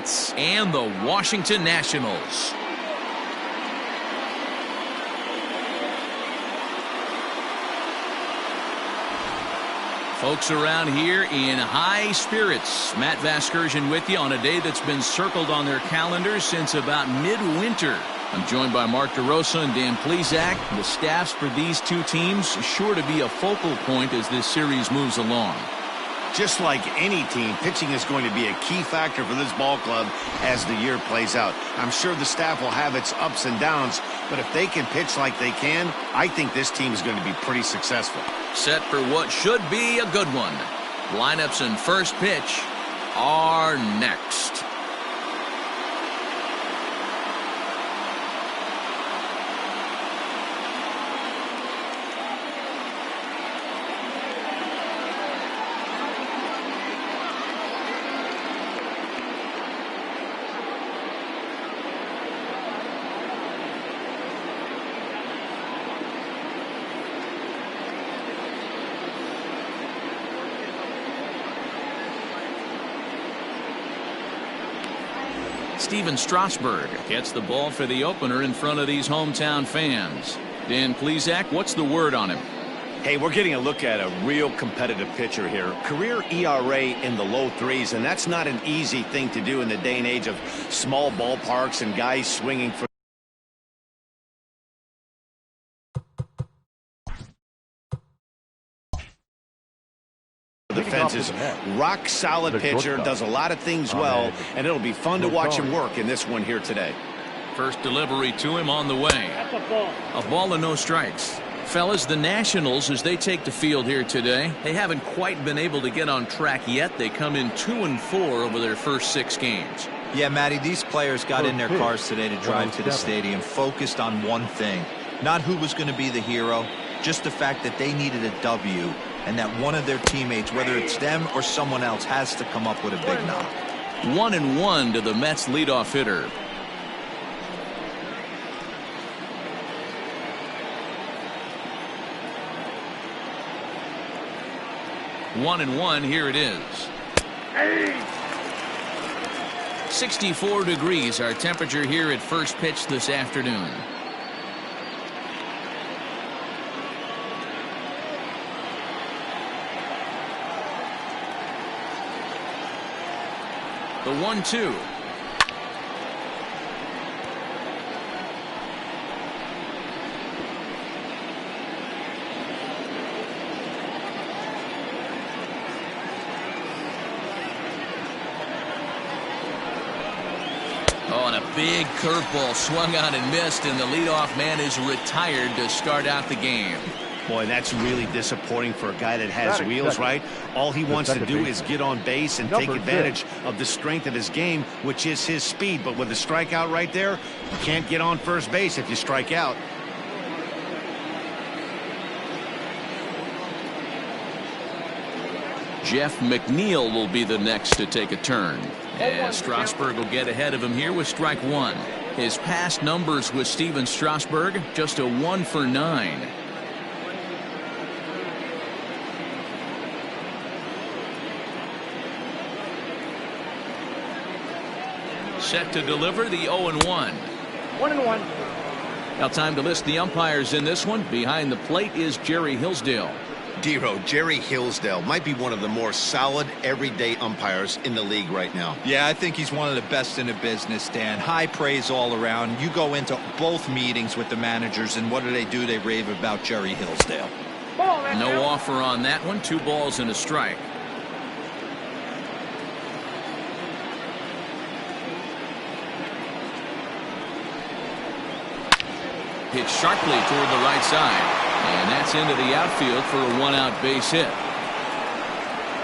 Mets and the Washington Nationals. Folks around here in high spirits. Matt Vasgersian with you on a day that's been circled on their calendars since about midwinter. I'm joined by Mark DeRosa and Dan Plesac. The staffs for these two teams sure to be a focal point as this series moves along. Just like any team, pitching is going to be a key factor for this ball club as the year plays out. I'm sure the staff will have its ups and downs, but if they can pitch like they can, I think this team is going to be pretty successful. Set for what should be a good one. Lineups and first pitch are next. Strasburg gets the ball for the opener in front of these hometown fans. Dan Plesac, what's the word on him? Hey, we're getting a look at a real competitive pitcher here. Career ERA in the low threes, and that's not an easy thing to do in the day and age of small ballparks and guys swinging for the fences. Rock solid pitcher, does a lot of things well, and it'll be fun to watch him work in this one here today. First delivery to him on the way. A ball and no strikes. Fellas, the Nationals, as they take the field here today, they haven't quite been able to get on track yet. They come in 2-4 over their first 6 games. Yeah, Matty, these players got in their cars today to drive to the stadium, focused on one thing. Not who was going to be the hero, just the fact that they needed a W, and that one of their teammates, whether it's them or someone else, has to come up with a big knock. 1-1 to the Mets leadoff hitter. One and one, here it is. 64 degrees our temperature here at first pitch this afternoon. The 1-2. Oh, and a big curveball swung on and missed, and the leadoff man is retired to start out the game. Boy, that's really disappointing for a guy that has wheels, right? All he wants to do is get on base and take advantage of the strength of his game, which is his speed. But with a strikeout right there, you can't get on first base if you strike out. Jeff McNeil will be the next to take a turn. And Strasburg will get ahead of him here with strike one. His past numbers with Steven Strasburg, just a 1 for 9. Set to deliver the 0-1. 1-1. Now time to list the umpires in this one. Behind the plate is Jerry Hillsdale. Dero, Jerry Hillsdale might be one of the more solid everyday umpires in the league right now. Yeah, I think he's one of the best in the business, Dan. High praise all around. You go into both meetings with the managers, and what do? They rave about Jerry Hillsdale. No offer on that one. 2 balls and a strike. Hit sharply toward the right side. And that's into the outfield for a 1-out base hit.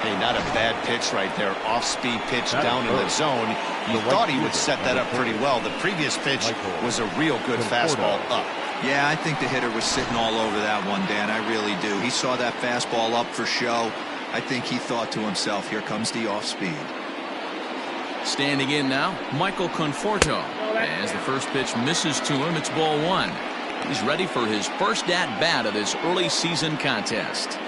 Hey, not a bad pitch right there. Off-speed pitch down in the zone. You thought he would set that up pretty well. The previous pitch was a real good fastball up. Yeah, I think the hitter was sitting all over that one, Dan. I really do. He saw that fastball up for show. I think he thought to himself, here comes the off-speed. Standing in now, Michael Conforto. As the first pitch misses to him, it's ball 1. He's ready for his first at-bat of this early season contest.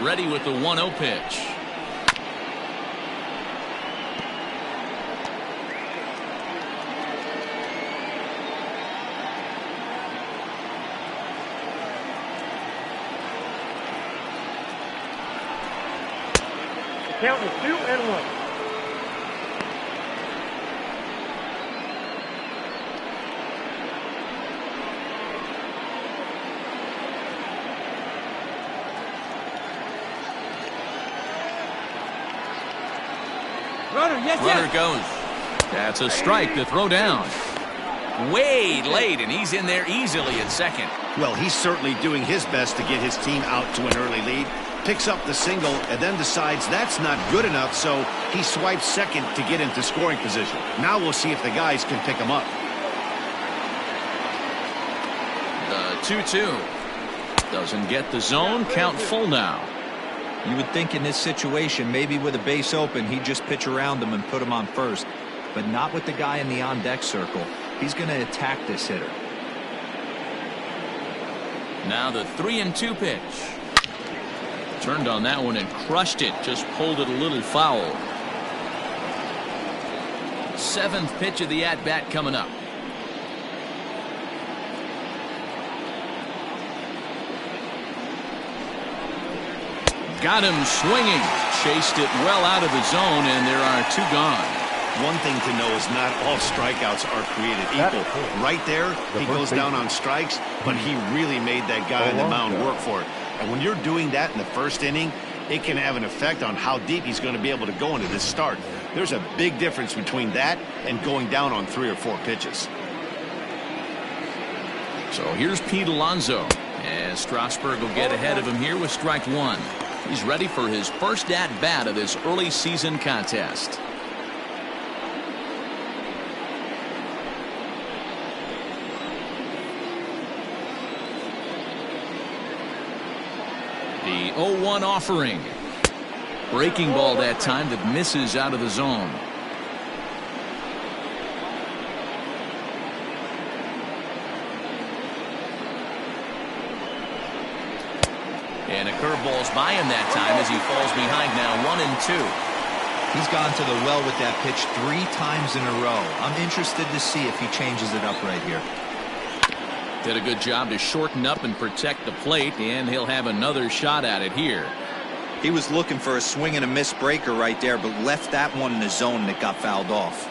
Ready with the 1-0 pitch. Count is 2-1. Runner goes. That's a strike to throw down. Way late, and he's in there easily at second. Well, he's certainly doing his best to get his team out to an early lead. Picks up the single and then decides that's not good enough, so he swipes second to get into scoring position. Now we'll see if the guys can pick him up. The 2-2. Doesn't get the zone. Count full now. You would think in this situation, maybe with a base open, he'd just pitch around him and put him on first. But not with the guy in the on-deck circle. He's going to attack this hitter. Now the 3-2 pitch. Turned on that one and crushed it. Just pulled it a little foul. 7th pitch of the at-bat coming up. Got him swinging. Chased it well out of the zone, and there are 2 gone. One thing to know is not all strikeouts are created equal. Right there, he goes down on strikes, but he really made that guy on the mound work for it. And when you're doing that in the first inning, it can have an effect on how deep he's going to be able to go into this start. There's a big difference between that and going down on 3 or 4 pitches. So here's Pete Alonso, as Strasburg will get ahead of him here with strike 1. He's ready for his first at-bat of this early season contest. The 0-1 offering. Breaking ball that time that misses out of the zone. And a curveball's by him that time as he falls behind now 1-2. He's gone to the well with that pitch 3 times in a row. I'm interested to see if he changes it up right here. Did a good job to shorten up and protect the plate, and he'll have another shot at it here. He was looking for a swing and a miss breaker right there, but left that one in the zone that got fouled off.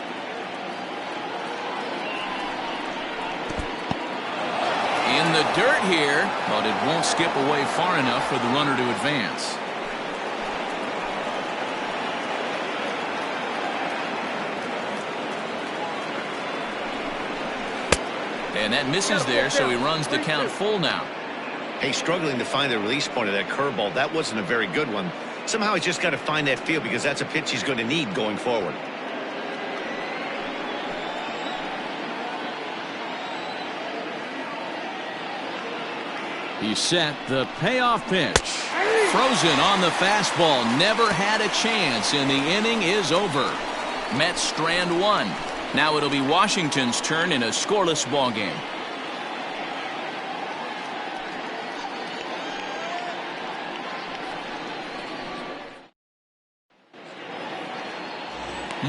In the dirt here, but it won't skip away far enough for the runner to advance. And that misses there, so he runs the count full now. Hey, struggling to find the release point of that curveball. That wasn't a very good one. Somehow he's just got to find that feel, because that's a pitch he's going to need going forward. He's set the payoff pitch. Frozen on the fastball. Never had a chance, and the inning is over. Mets strand 1. Now it'll be Washington's turn in a scoreless ball game.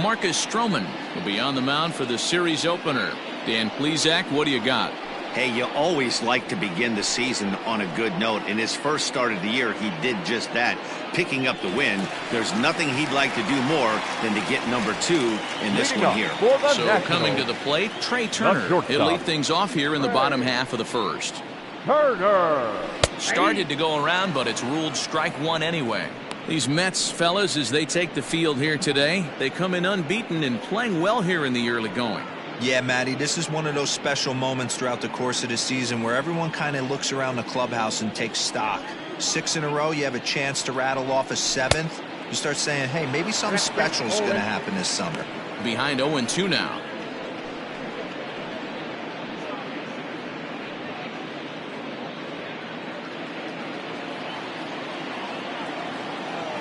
Marcus Stroman will be on the mound for the series opener. Dan Plesac, what do you got? Hey, you always like to begin the season on a good note. In his first start of the year, he did just that, picking up the win. There's nothing he'd like to do more than to get number 2 in this one here. So coming to the plate, Trey Turner. He'll lead things off here in the bottom half of the first. Turner Started to go around, but it's ruled strike 1 anyway. These Mets fellas, as they take the field here today, they come in unbeaten and playing well here in the early going. Yeah, Matty, this is one of those special moments throughout the course of the season where everyone kind of looks around the clubhouse and takes stock. 6 in a row, you have a chance to rattle off a 7th. You start saying, hey, maybe something special is going to happen this summer. Behind 0-2 now.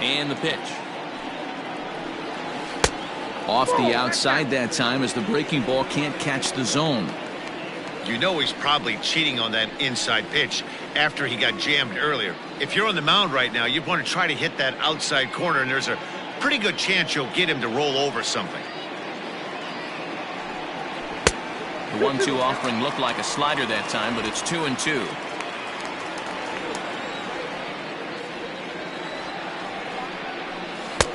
And the pitch. Off the outside that time as the breaking ball can't catch the zone. You know he's probably cheating on that inside pitch after he got jammed earlier. If you're on the mound right now, you want to try to hit that outside corner, and there's a pretty good chance you'll get him to roll over something. The 1-2 offering looked like a slider that time, but it's 2-2.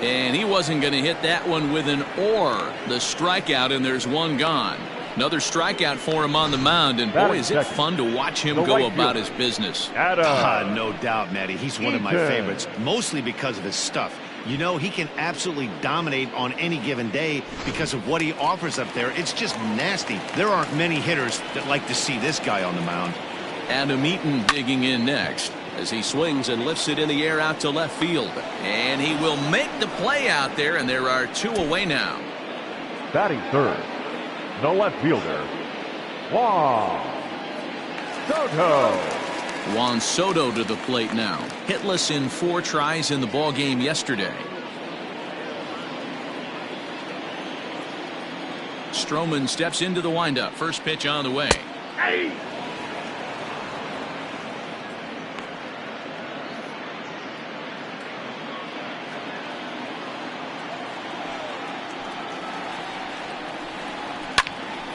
And he wasn't going to hit that one with an or. The strikeout, and there's one gone. Another strikeout for him on the mound, and boy, is it fun to watch him go about his business. No doubt, Matty. He's one of my favorites, mostly because of his stuff. You know, he can absolutely dominate on any given day because of what he offers up there. It's just nasty. There aren't many hitters that like to see this guy on the mound. Adam Eaton digging in next as he swings and lifts it in the air out to left field. And he will make the play out there, and there are 2 away now. Batting third, the left fielder, Juan Soto. Juan Soto to the plate now. Hitless in 4 tries in the ball game yesterday. Stroman steps into the windup. First pitch on the way. Hey.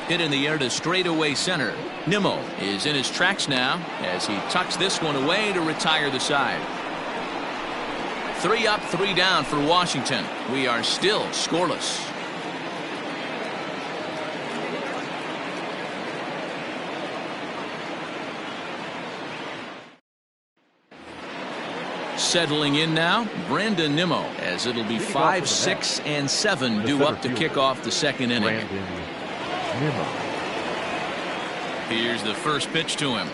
Hit in the air to straightaway center. Nimmo is in his tracks now as he tucks this one away to retire the side. 3 up, 3 down for Washington. We are still scoreless. Settling in now, Brandon Nimmo, as it'll be 5, 6, and 7 due up to kick off the second inning. Here's the first pitch to him.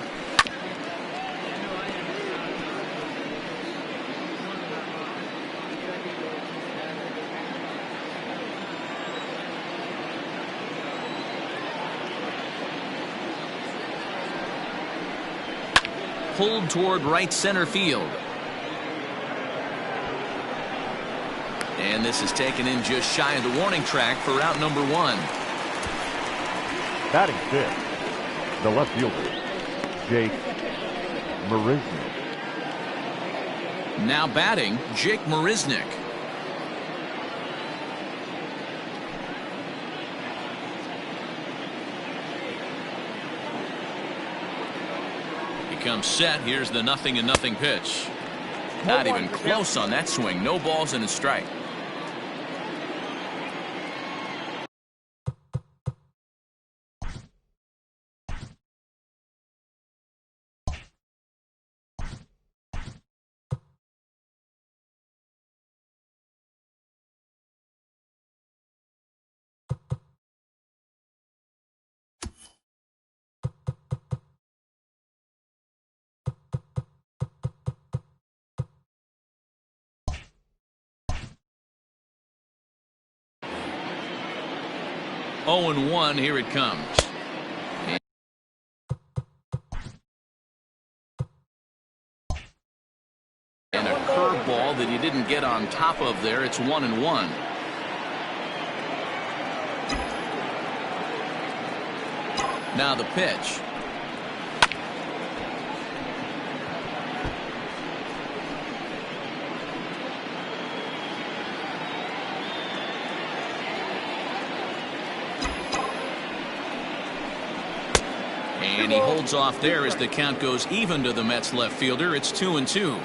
Pulled toward right center field. And this is taken in just shy of the warning track for out number 1. Batting fifth, the left fielder, Jake Marisnick. Now batting, Jake Marisnick. He comes set. Here's the 0-0 pitch. Not even close on that swing. No balls and a strike. Oh, 0-1, here it comes. And a curveball that he didn't get on top of there. It's 1-1. Now the pitch. And he holds off there as the count goes even to the Mets left fielder. It's 2-2.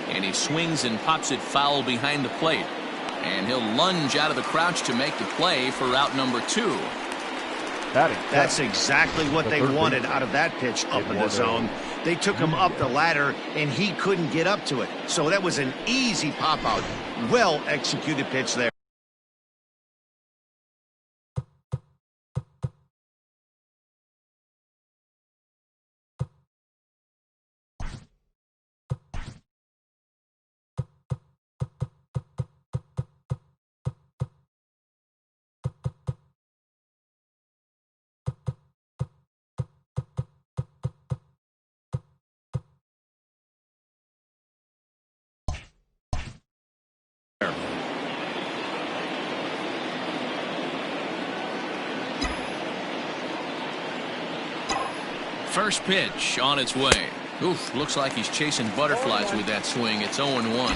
And he swings and pops it foul behind the plate. And he'll lunge out of the crouch to make the play for out number 2. That's exactly what they wanted out of that pitch up in the zone. They took him up the ladder, and he couldn't get up to it. So that was an easy pop-out. Well-executed pitch there. First pitch on its way. Oof, looks like he's chasing butterflies with that swing. It's 0-1.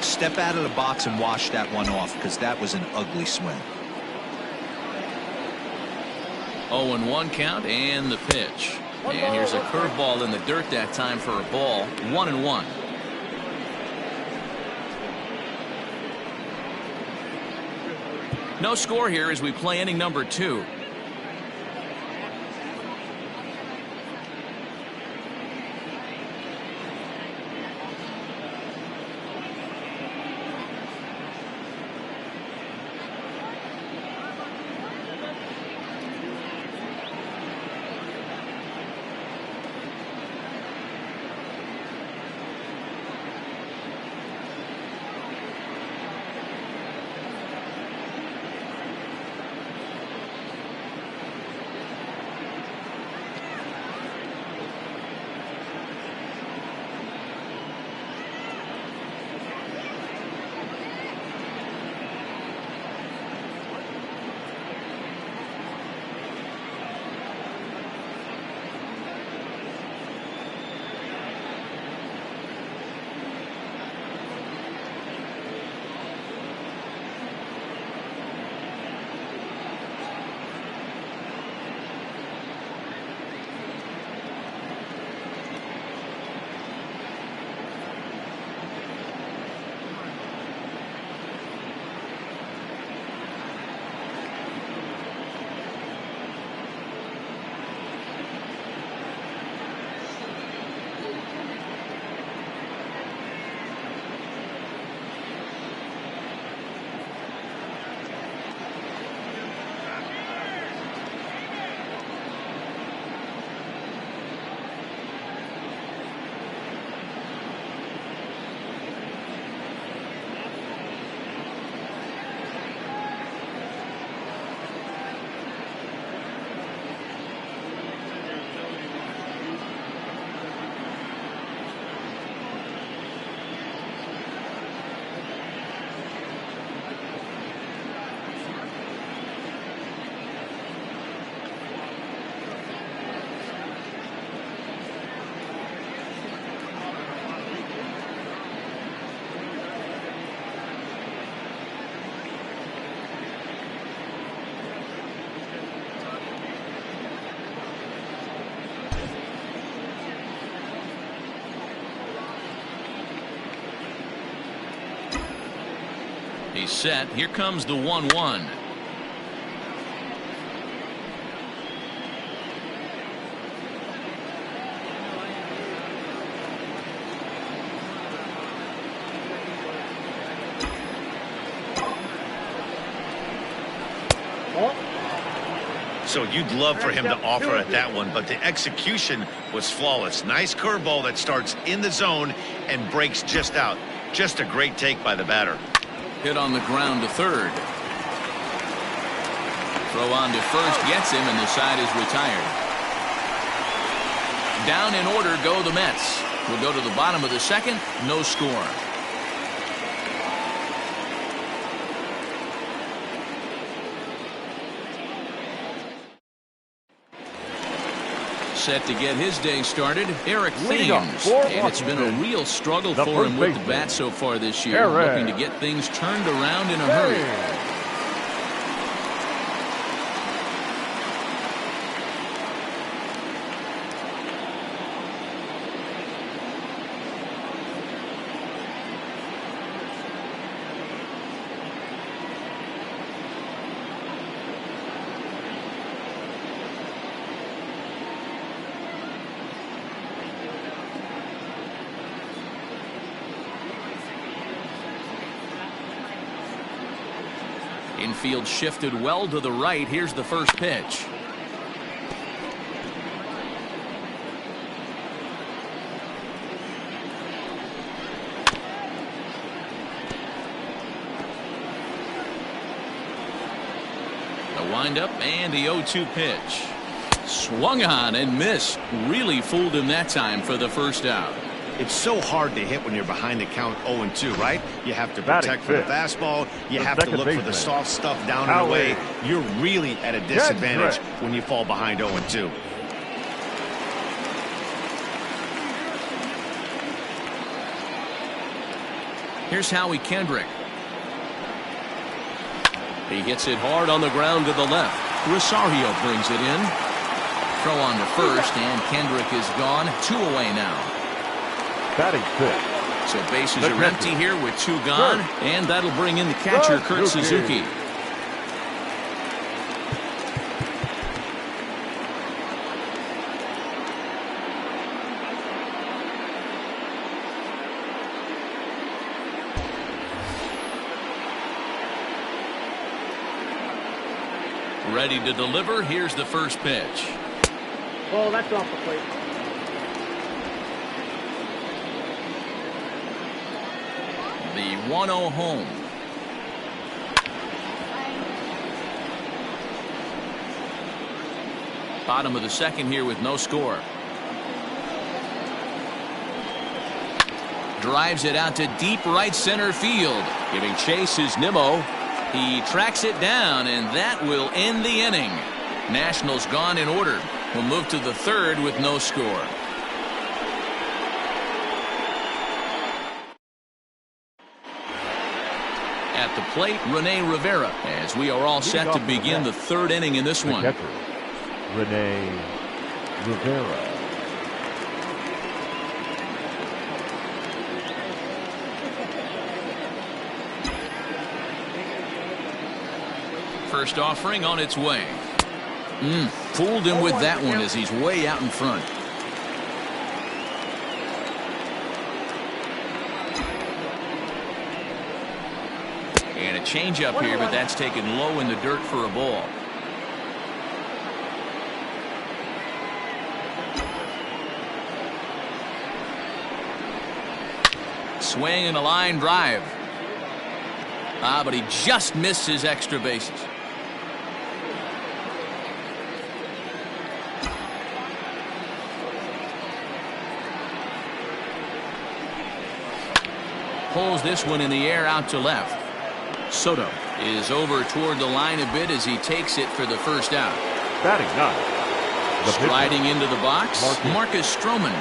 Step out of the box and wash that one off, because that was an ugly swing. 0-1 count and the pitch. And here's a curveball in the dirt that time for a ball. 1-1. No score here as we play inning number 2. He's set. Here comes the 1-1. So you'd love for him to offer at that one, but the execution was flawless. Nice curveball that starts in the zone and breaks just out. Just a great take by the batter. Hit on the ground to third. Throw on to first gets him, and the side is retired. Down in order go the Mets. We'll go to the bottom of the second. No score. Set to get his day started, Eric Thames. And it's been a real struggle for him with the bat so far this year. Looking to get things turned around in a hurry. Infield shifted well to the right. Here's the first pitch. The windup and the 0-2 pitch. Swung on and missed. Really fooled him that time for the first out. It's so hard to hit when you're behind the count 0-2, right? You have to protect for the fastball. You have to look for the soft stuff down and away. You're really at a disadvantage when you fall behind 0-2. Here's Howie Kendrick. He hits it hard on the ground to the left. Rosario brings it in. Throw on to first, and Kendrick is gone. 2 away now. Batting fifth. So bases are empty here with 2 gone, and that'll bring in the catcher, Kurt Suzuki. Ready to deliver. Here's the first pitch. Oh, that's off the plate. The 1-0 home. Bottom of the second here with no score. Drives it out to deep right center field. Giving chase is Nimmo. He tracks it down, and that will end the inning. Nationals gone in order. We'll move to the third with no score. At the plate, Rene Rivera, as we are all set to begin the third inning in this one. Rene Rivera. First offering on its way. Fooled him with that one as he's way out in front. And a changeup here, but that's taken low in the dirt for a ball. Swing and a line drive. But he just missed his extra bases. Pulls this one in the air out to left. Soto is over toward the line a bit as he takes it for the first out. Batting ninth. Striding into the box, Marcus Stroman.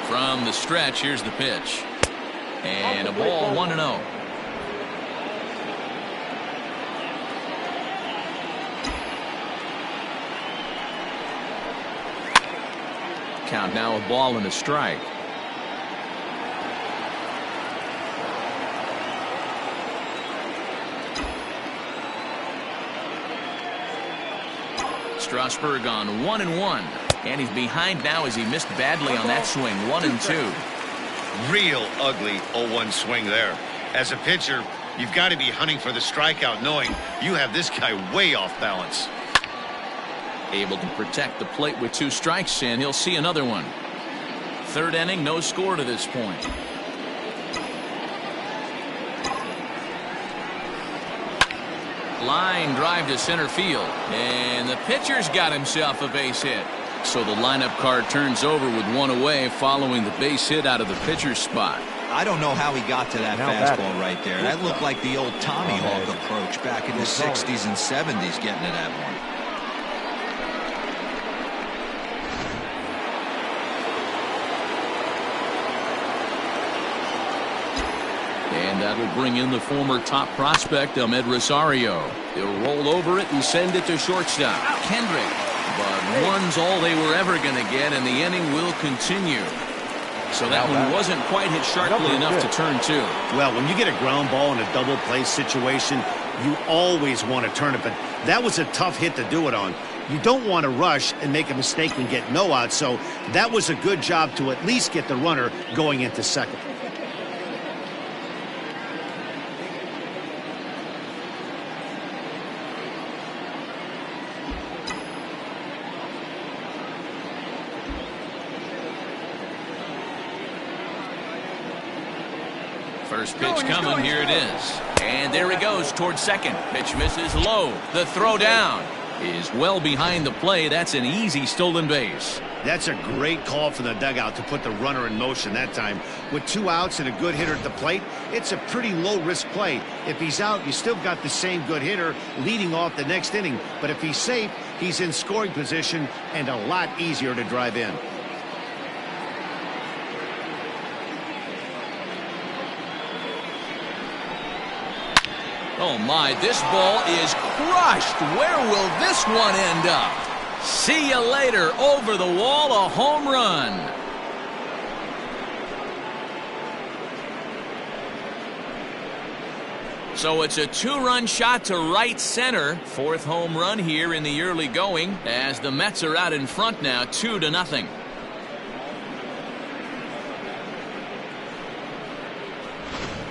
From the stretch, here's the pitch. And a ball, 1-0. Count now, a ball and a strike. Strasburg on 1-1. And he's behind now as he missed badly on that swing. 1-2. Real ugly 0-1 swing there. As a pitcher, you've got to be hunting for the strikeout, knowing you have this guy way off balance. Able to protect the plate with 2 strikes, and he'll see another one. Third inning, no score to this point. Line drive to center field, and the pitcher's got himself a base hit. So the lineup card turns over with 1 away following the base hit out of the pitcher's spot. I don't know how he got to that fastball right there. That looked like the old Tommy Hawk approach back in the 60s and 70s getting to that one. And that will bring in the former top prospect, Ahmed Rosario. He'll roll over it and send it to shortstop, Kendrick. But one's all they were ever going to get, and the inning will continue. So that one wasn't quite hit sharply enough to turn 2. Well, when you get a ground ball in a double play situation, you always want to turn it, but that was a tough hit to do it on. You don't want to rush and make a mistake and get no out, so that was a good job to at least get the runner going into second. First pitch coming, here it is. And there he goes towards second. Pitch misses low. The throw down is well behind the play. That's an easy stolen base. That's a great call from the dugout to put the runner in motion that time. With 2 outs and a good hitter at the plate, it's a pretty low-risk play. If he's out, you still got the same good hitter leading off the next inning. But if he's safe, he's in scoring position and a lot easier to drive in. Oh my, this ball is crushed. Where will this one end up? See you later. Over the wall, a home run. So it's a 2-run shot to right center. 4th home run here in the early going as the Mets are out in front now, 2-0.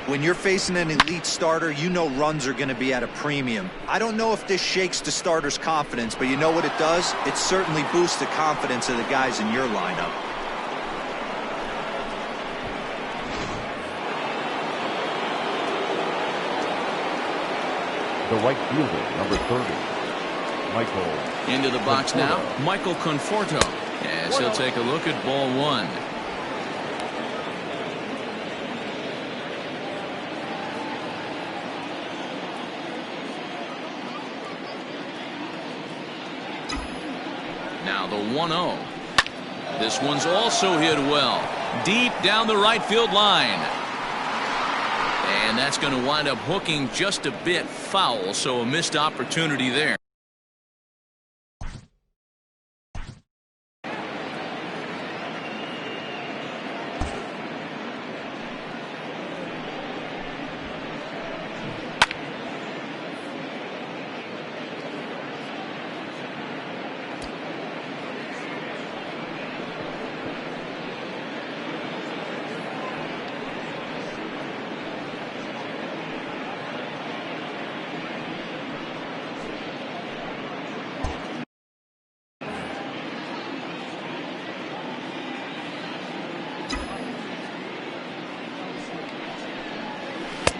When you're facing an elite starter, you know runs are going to be at a premium. I don't know if this shakes the starter's confidence, but you know what it does? It certainly boosts the confidence of the guys in your lineup. The right fielder, number 30, Michael. Into the box Conforto. now, Michael Conforto, as he'll take a look at ball 1. Now the 1-0. This one's also hit well, deep down the right field line. And that's going to wind up hooking just a bit foul, so a missed opportunity there.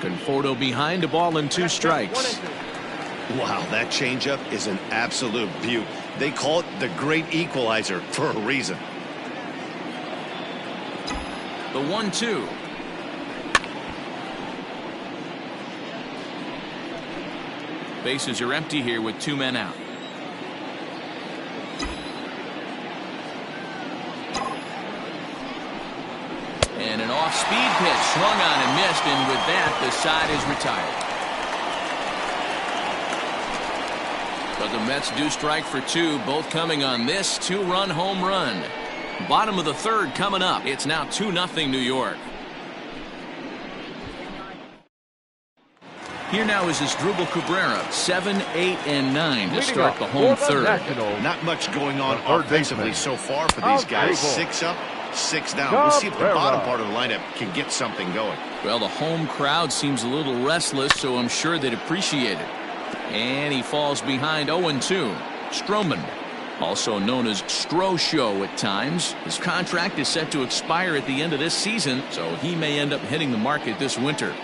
Conforto behind, a ball and 2 strikes. Wow, that changeup is an absolute beaut. They call it the great equalizer for a reason. The 1-2. Bases are empty here with 2 men out. And an off-speed pitch swung on and missed, and with that the side is retired. But the Mets do strike for 2, both coming on this 2-run home run. Bottom of the 3rd coming up. It's now 2-0 New York. Here now is Asdrubal Cabrera, 7, 8, and 9 to start the home 3rd. Not much going on offensively so far for these guys. 6 up, 6 down. We'll see if the bottom part of the lineup can get something going. Well, the home crowd seems a little restless, so I'm sure they'd appreciate it. And he falls behind 0-2. Stroman, also known as Stro Show at times. His contract is set to expire at the end of this season, so he may end up hitting the market this winter.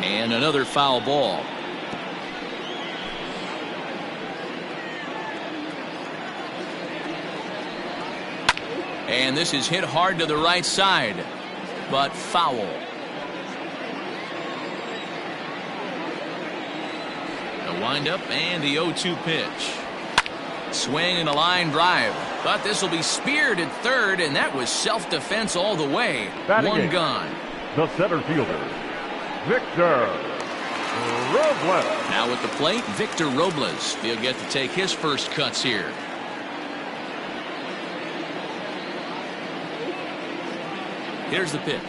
And another foul ball. And this is hit hard to the right side, but foul. The windup and the 0-2 pitch. Swing and a line drive, but this will be speared at 3rd, and that was self-defense all the way. One gone. The center fielder, Victor Robles. Now at the plate, Victor Robles. He'll get to take his first cuts here. Here's the pitch.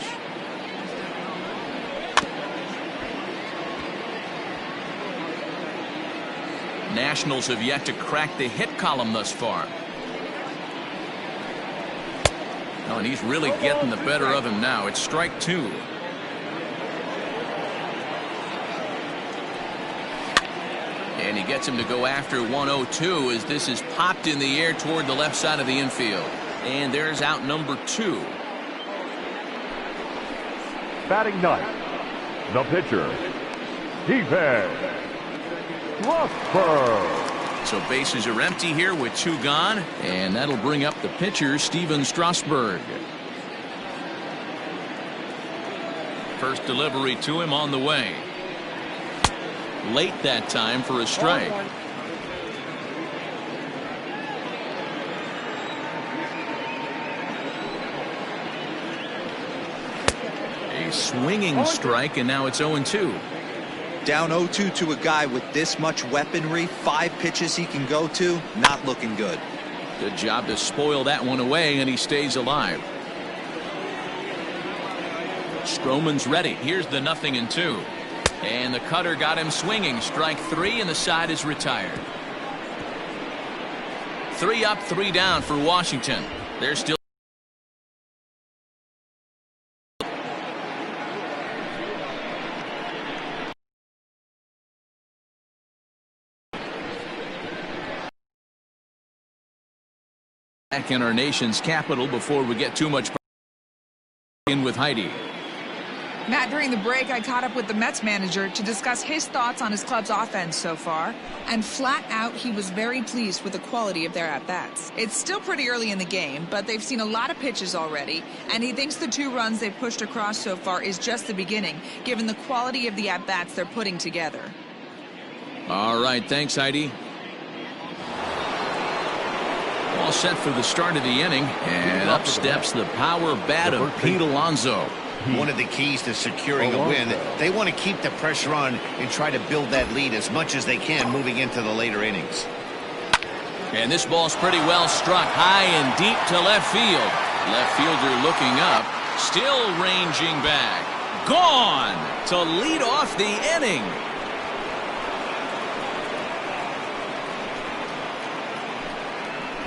Nationals have yet to crack the hit column thus far. Oh, and he's really getting the better of him now. It's strike 2. And he gets him to go after 1-0-2 as this is popped in the air toward the left side of the infield. And there's out number 2. Batting ninth, the pitcher, Stephen Strasburg. So bases are empty here with 2 gone, and that'll bring up the pitcher, Stephen Strasburg. First delivery to him on the way. Late that time for a strike. A swinging strike, and now it's 0-2. Down 0-2 to a guy with this much weaponry, 5 pitches he can go to, not looking good. Good job to spoil that one away, and he stays alive. Stroman's ready. Here's the 0-2. And the cutter got him swinging. Strike 3, and the side is retired. 3 up, 3 down for Washington. They're still back in our nation's capital before we get too much in with Heidi. Matt, during the break, I caught up with the Mets manager to discuss his thoughts on his club's offense so far, and flat out, he was very pleased with the quality of their at-bats. It's still pretty early in the game, but they've seen a lot of pitches already, and he thinks the 2 runs they've pushed across so far is just the beginning, given the quality of the at-bats they're putting together. All right, thanks, Heidi. All set for the start of the inning, and up steps the power bat of Pete Alonso. One of the keys to securing a win, they want to keep the pressure on and try to build that lead as much as they can moving into the later innings. And this ball's pretty well struck high and deep to left field. Left fielder looking up, still ranging back. Gone to lead off the inning.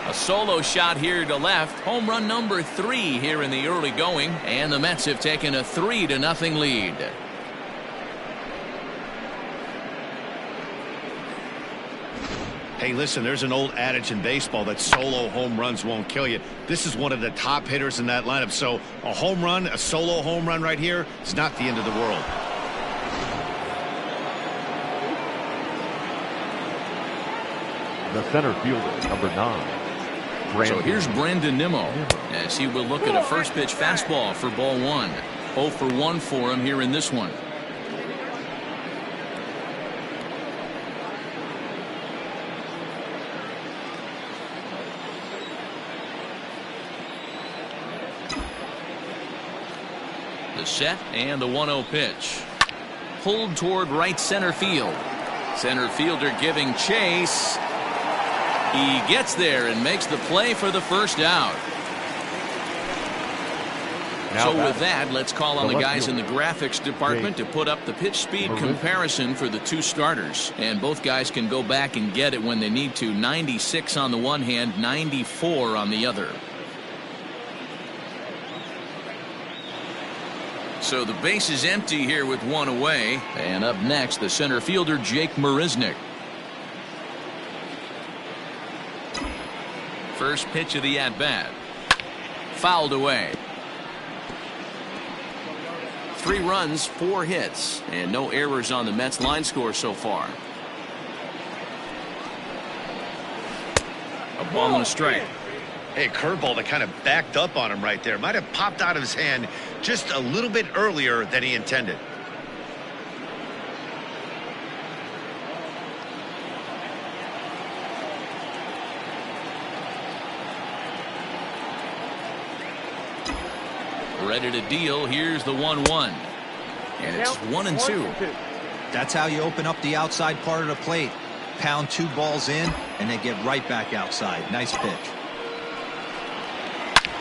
A solo shot here to left. Home run number 3 here in the early going. And the Mets have taken a 3-0 lead. Hey, listen, there's an old adage in baseball that solo home runs won't kill you. This is one of the top hitters in that lineup. So a home run, a solo home run right here, it's not the end of the world. The center fielder, number 9. So here's Brandon Nimmo as he will look at a first pitch fastball for ball 1. 0 for 1 for him here in this one. The set and the 1-0 pitch. Pulled toward right center field. Center fielder giving chase. He gets there and makes the play for the first out. So with that, let's call on the guys in the graphics department to put up the pitch speed comparison for the 2 starters. And both guys can go back and get it when they need to. 96 on the one hand, 94 on the other. So the base is empty here with 1 away. And up next, the center fielder, Jake Marisnick. First pitch of the at-bat. Fouled away. 3 runs, 4 hits, and no errors on the Mets line score so far. A ball and a strike. Hey, a curveball that kind of backed up on him right there. Might have popped out of his hand just a little bit earlier than he intended. Ready to deal. Here's the 1-1. And it's 1-2. That's how you open up the outside part of the plate. Pound 2 balls in, and they get right back outside. Nice pitch.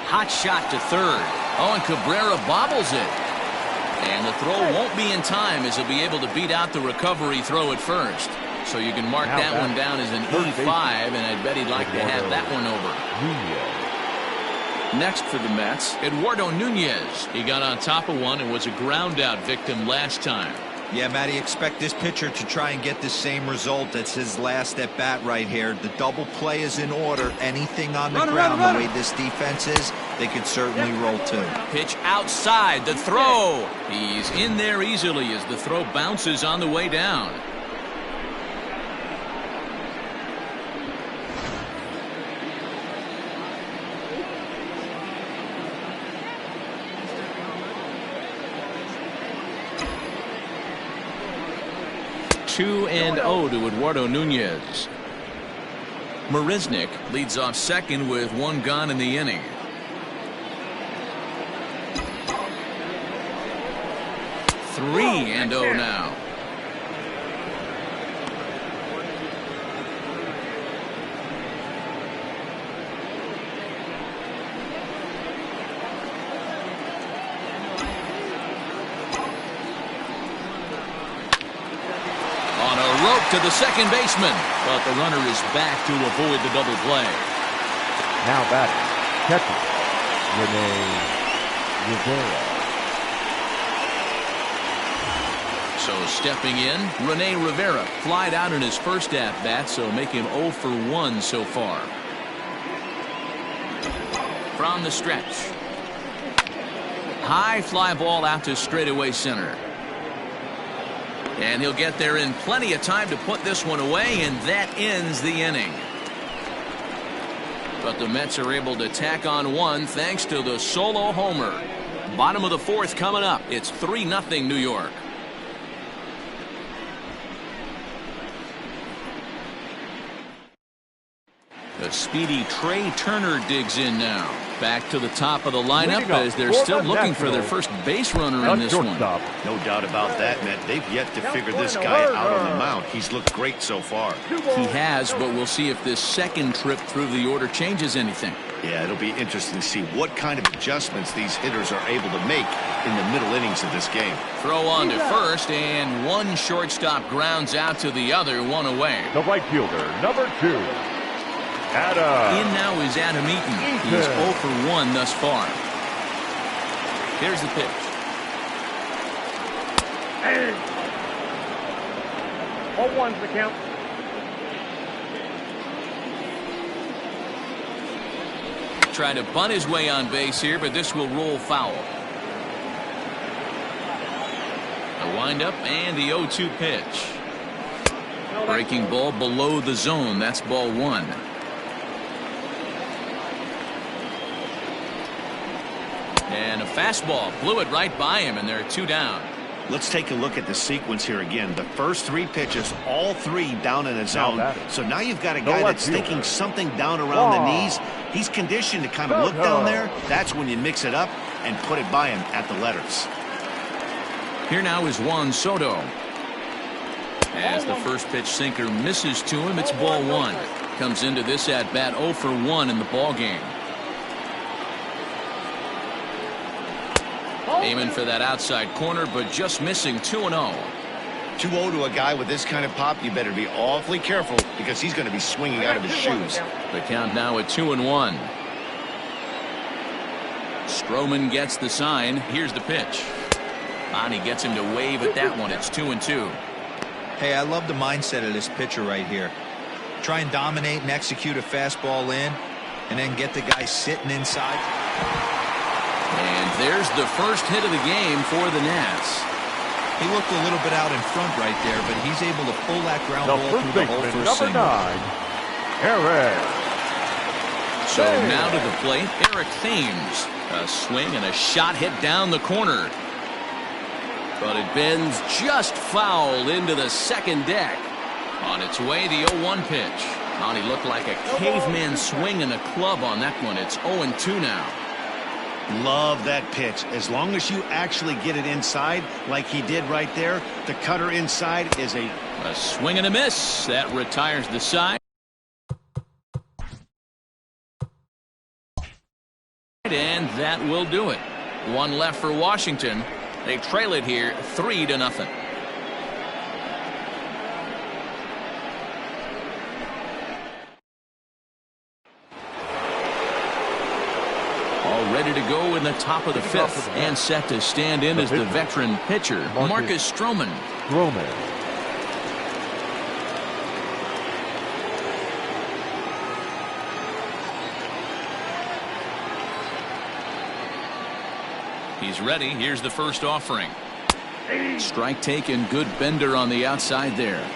Hot shot to third. Oh, and Cabrera bobbles it. And the throw won't be in time as he'll be able to beat out the recovery throw at first. So you can mark that one down as an E5, and I bet he'd like to have that one over. Next for the Mets, Eduardo Nunez. He got on top of one and was a ground out victim last time. Yeah, Matty, expect this pitcher to try and get the same result. That's his last at bat right here. The double play is in order. Anything on the ground, the way this defense is, they could certainly roll 2. Pitch outside, the throw. He's in there easily as the throw bounces on the way down. Two and 0 to Eduardo Nunez. Marisnick leads off second with 1 gone in the inning. 3-0 now. To the second baseman, but the runner is back to avoid the double play. Now batting, catcher, Rivera. So stepping in, Rene Rivera flied out in his first at-bat, so make him 0 for 1 so far. From the stretch. High fly ball out to straightaway center. And he'll get there in plenty of time to put this one away, and that ends the inning. But the Mets are able to tack on one thanks to the solo homer. Bottom of the fourth coming up. It's 3-0 New York. The speedy Trey Turner digs in now. Back to the top of the lineup as they're still looking for their first base runner in this one. No doubt about that, man. They've yet to figure this guy out on the mound. He's looked great so far. He has, but we'll see if this second trip through the order changes anything. Yeah, it'll be interesting to see what kind of adjustments these hitters are able to make in the middle innings of this game. Throw on to first, and one shortstop grounds out to the other, one away. The right fielder, number 2. In now is Adam Eaton. He's 0 for 1 thus far. Here's the pitch. 0-1's the count. Trying to bunt his way on base here, but this will roll foul. The windup and the 0-2 pitch. Breaking ball below the zone. That's ball 1. And a fastball blew it right by him, and there are 2 down. Let's take a look at the sequence here again. The first 3 pitches, all 3 down in the zone. So now you've got a guy that's thinking something down around the knees. He's conditioned to kind of look down there. That's when you mix it up and put it by him at the letters. Here now is Juan Soto. As the first pitch sinker misses to him, it's ball 1. Comes into this at bat 0 for 1 in the ball game. Aiming for that outside corner, but just missing 2-0. 2-0 to a guy with this kind of pop, you better be awfully careful because he's going to be swinging out of his shoes. The count now at 2-1. Stroman gets the sign. Here's the pitch. Bonnie gets him to wave at that one. It's 2-2. Hey, I love the mindset of this pitcher right here. Try and dominate and execute a fastball in, and then get the guy sitting inside. And there's the first hit of the game for the Nats. He looked a little bit out in front right there, but he's able to pull that ground ball through the hole for a single. Number 9, Eric. So now to the plate, Eric Thames. A swing and a shot hit down the corner. But it bends just foul into the second deck. On its way, the 0-1 pitch. Bonnie looked like a caveman swinging a club on that one. It's 0-2 now. Love that pitch. As long as you actually get it inside like he did right there, the cutter inside is a swing and a miss. That retires the side. And that will do it. 1 left for Washington. They trail it here 3-0. Ready to go in the top of the 5th, and set to stand in as the veteran pitcher, Marcus Stroman. He's ready. Here's the first offering. Strike taken, good bender on the outside there.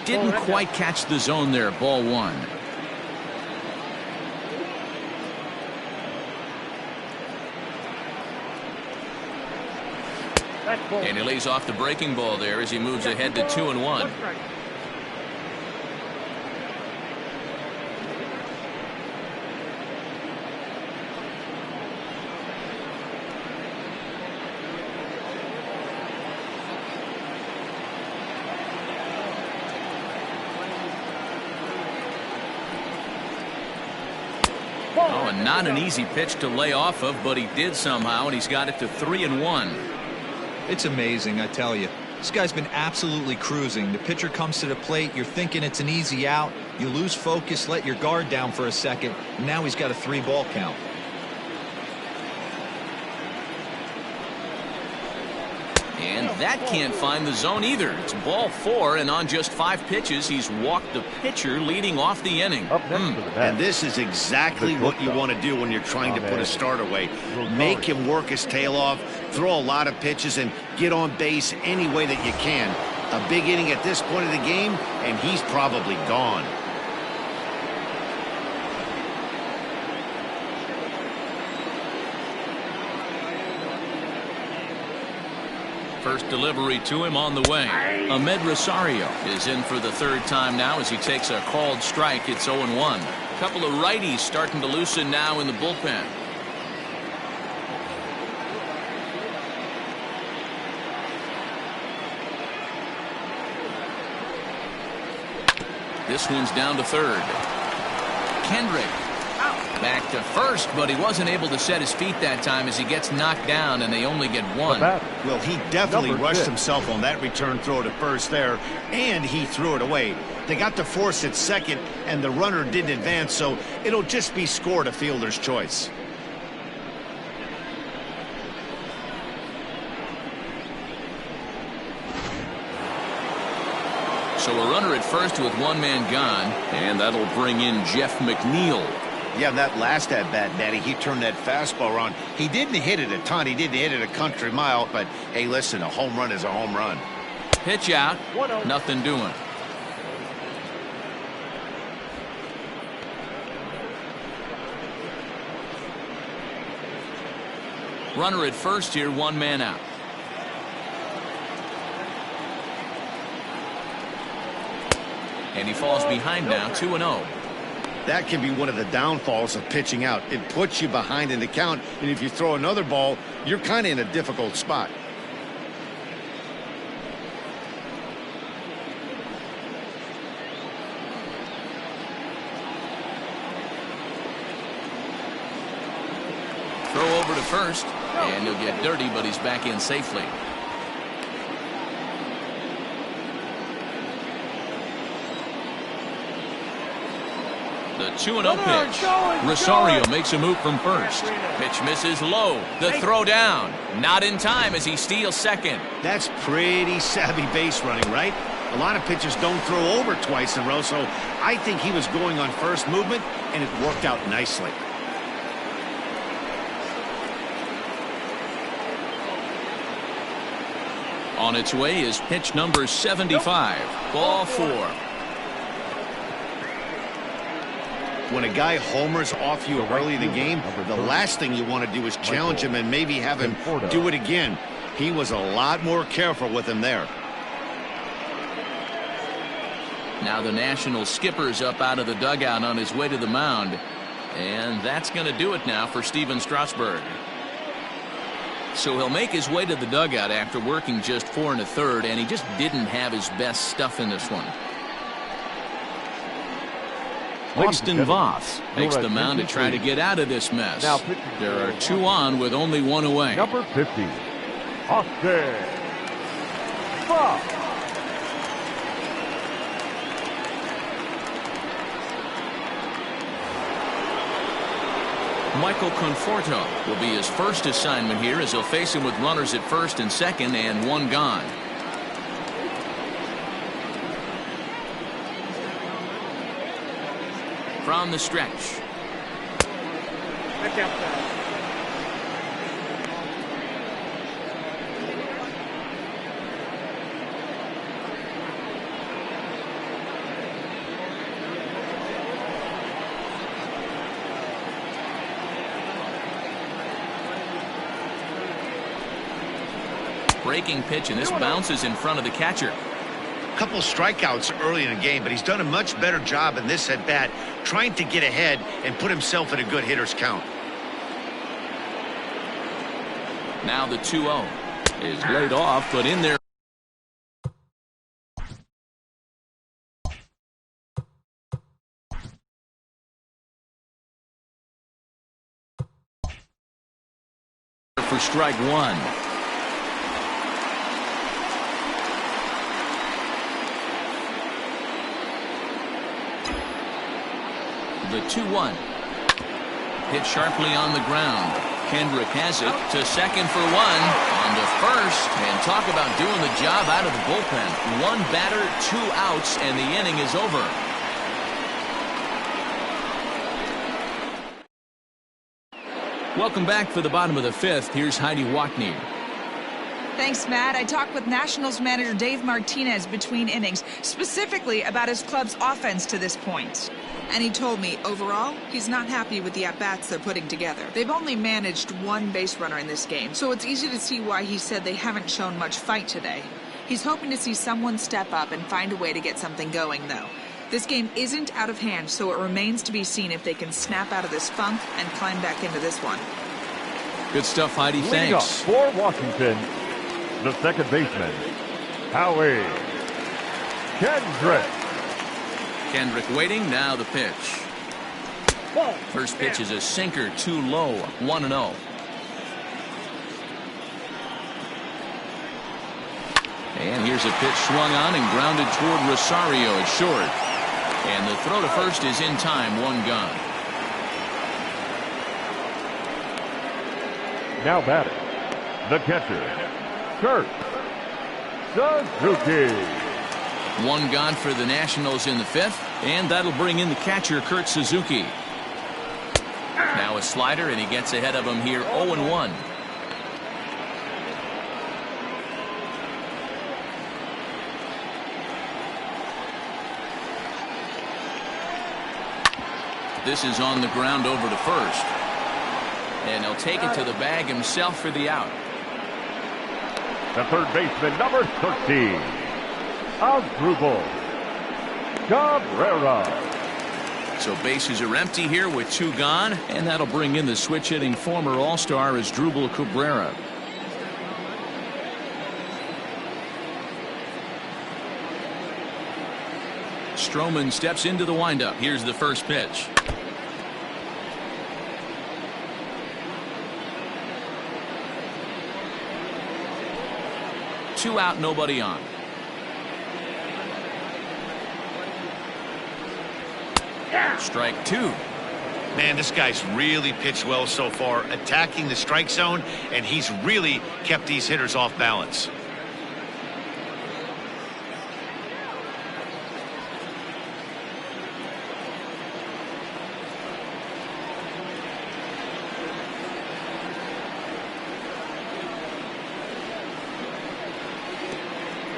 Didn't quite catch the zone there. Ball 1. And he lays off the breaking ball there as he moves ahead to 2-1. Oh, and not an easy pitch to lay off of, but he did somehow, and he's got it to 3-1. It's amazing, I tell you. This guy's been absolutely cruising. The pitcher comes to the plate, you're thinking it's an easy out. You lose focus, let your guard down for a second, and now he's got a 3-ball count. And that can't find the zone either. It's ball 4, and on just 5 pitches, he's walked the pitcher leading off the inning. And this is exactly what you want to do when you're trying to put a start away. Make him work his tail off, throw a lot of pitches, and get on base any way that you can. A big inning at this point of the game, and he's probably gone. First delivery to him on the way. Ahmed Rosario is in for the 3rd time now as he takes a called strike. It's 0-1. A couple of righties starting to loosen now in the bullpen. This one's down to 3rd. Kendrick back to first, but he wasn't able to set his feet that time as he gets knocked down, and they only get 1. Well, he definitely rushed himself on that return throw to first there, and he threw it away. They got to force at second, and the runner didn't advance, so it'll just be scored a fielder's choice. So a runner at first with 1 man gone, and that'll bring in Jeff McNeil. Yeah, that last at-bat, Daddy, he turned that fastball around. He didn't hit it a ton. He didn't hit it a country mile. But, hey, listen, a home run is a home run. Pitch out. Nothing doing. Runner at first here, 1 man out. And he falls behind now, 2-0. That can be one of the downfalls of pitching out. It puts you behind in the count, and if you throw another ball, you're kind of in a difficult spot. Throw over to first, and he'll get dirty, but he's back in safely. The 2-0 pitch. Rosario makes a move from first. Pitch misses low. The throw down. Not in time as he steals second. That's pretty savvy base running, right? A lot of pitchers don't throw over twice in a row, so I think he was going on first movement, and it worked out nicely. On its way is pitch number 75. Ball 4. When a guy homers off you early in the game, the last thing you want to do is challenge him and maybe have him do it again. He was a lot more careful with him there. Now the National skipper's up out of the dugout on his way to the mound. And that's going to do it now for Steven Strasburg. So he'll make his way to the dugout after working just 4 1/3, and he just didn't have his best stuff in this one. Austin Voth takes the mound to try to get out of this mess. There are 2 on with only 1 away. Number 50, Austin Voth. Michael Conforto will be his first assignment here as he'll face him with runners at first and second and 1 gone. From the stretch. breaking pitch, and this bounces in front of the catcher. Couple strikeouts early in the game, but he's done a much better job in this at bat trying to get ahead and put himself in a good hitter's count. Now the 2-0 is laid off, but in there for strike one. The 2-1. Hit sharply on the ground. Kendrick has it to second for one. On to first. And talk about doing the job out of the bullpen. One batter, 2 outs, and the inning is over. Welcome back for the bottom of the 5th. Here's Heidi Wackney. Thanks, Matt. I talked with Nationals manager Dave Martinez between innings, specifically about his club's offense to this point. And he told me, overall, he's not happy with the at-bats they're putting together. They've only managed 1 base runner in this game, so it's easy to see why he said they haven't shown much fight today. He's hoping to see someone step up and find a way to get something going, though. This game isn't out of hand, so it remains to be seen if they can snap out of this funk and climb back into this one. Good stuff, Heidi. Leading up Thanks. for Washington, the second baseman, Howie Kendrick. Kendrick waiting. Now the pitch. First pitch is a sinker, too low. 1-0. And here's a pitch swung on and grounded toward Rosario at short. And the throw to first is in time. 1 gone. Now batting, the catcher, Kurt Suzuki. 1 gone for the Nationals in the 5th, and that'll bring in the catcher, Kurt Suzuki. Now a slider, and he gets ahead of him here. 0-1. This is on the ground over to first. And he'll take it to the bag himself for the out. The third baseman, number 13, Asdrubal Cabrera. So bases are empty here with 2 gone, and that'll bring in the switch-hitting former All-Star Asdrubal Cabrera. Stroman steps into the windup. Here's the first pitch. Two out, nobody on. Strike 2. Man, this guy's really pitched well so far, attacking the strike zone, and he's really kept these hitters off balance.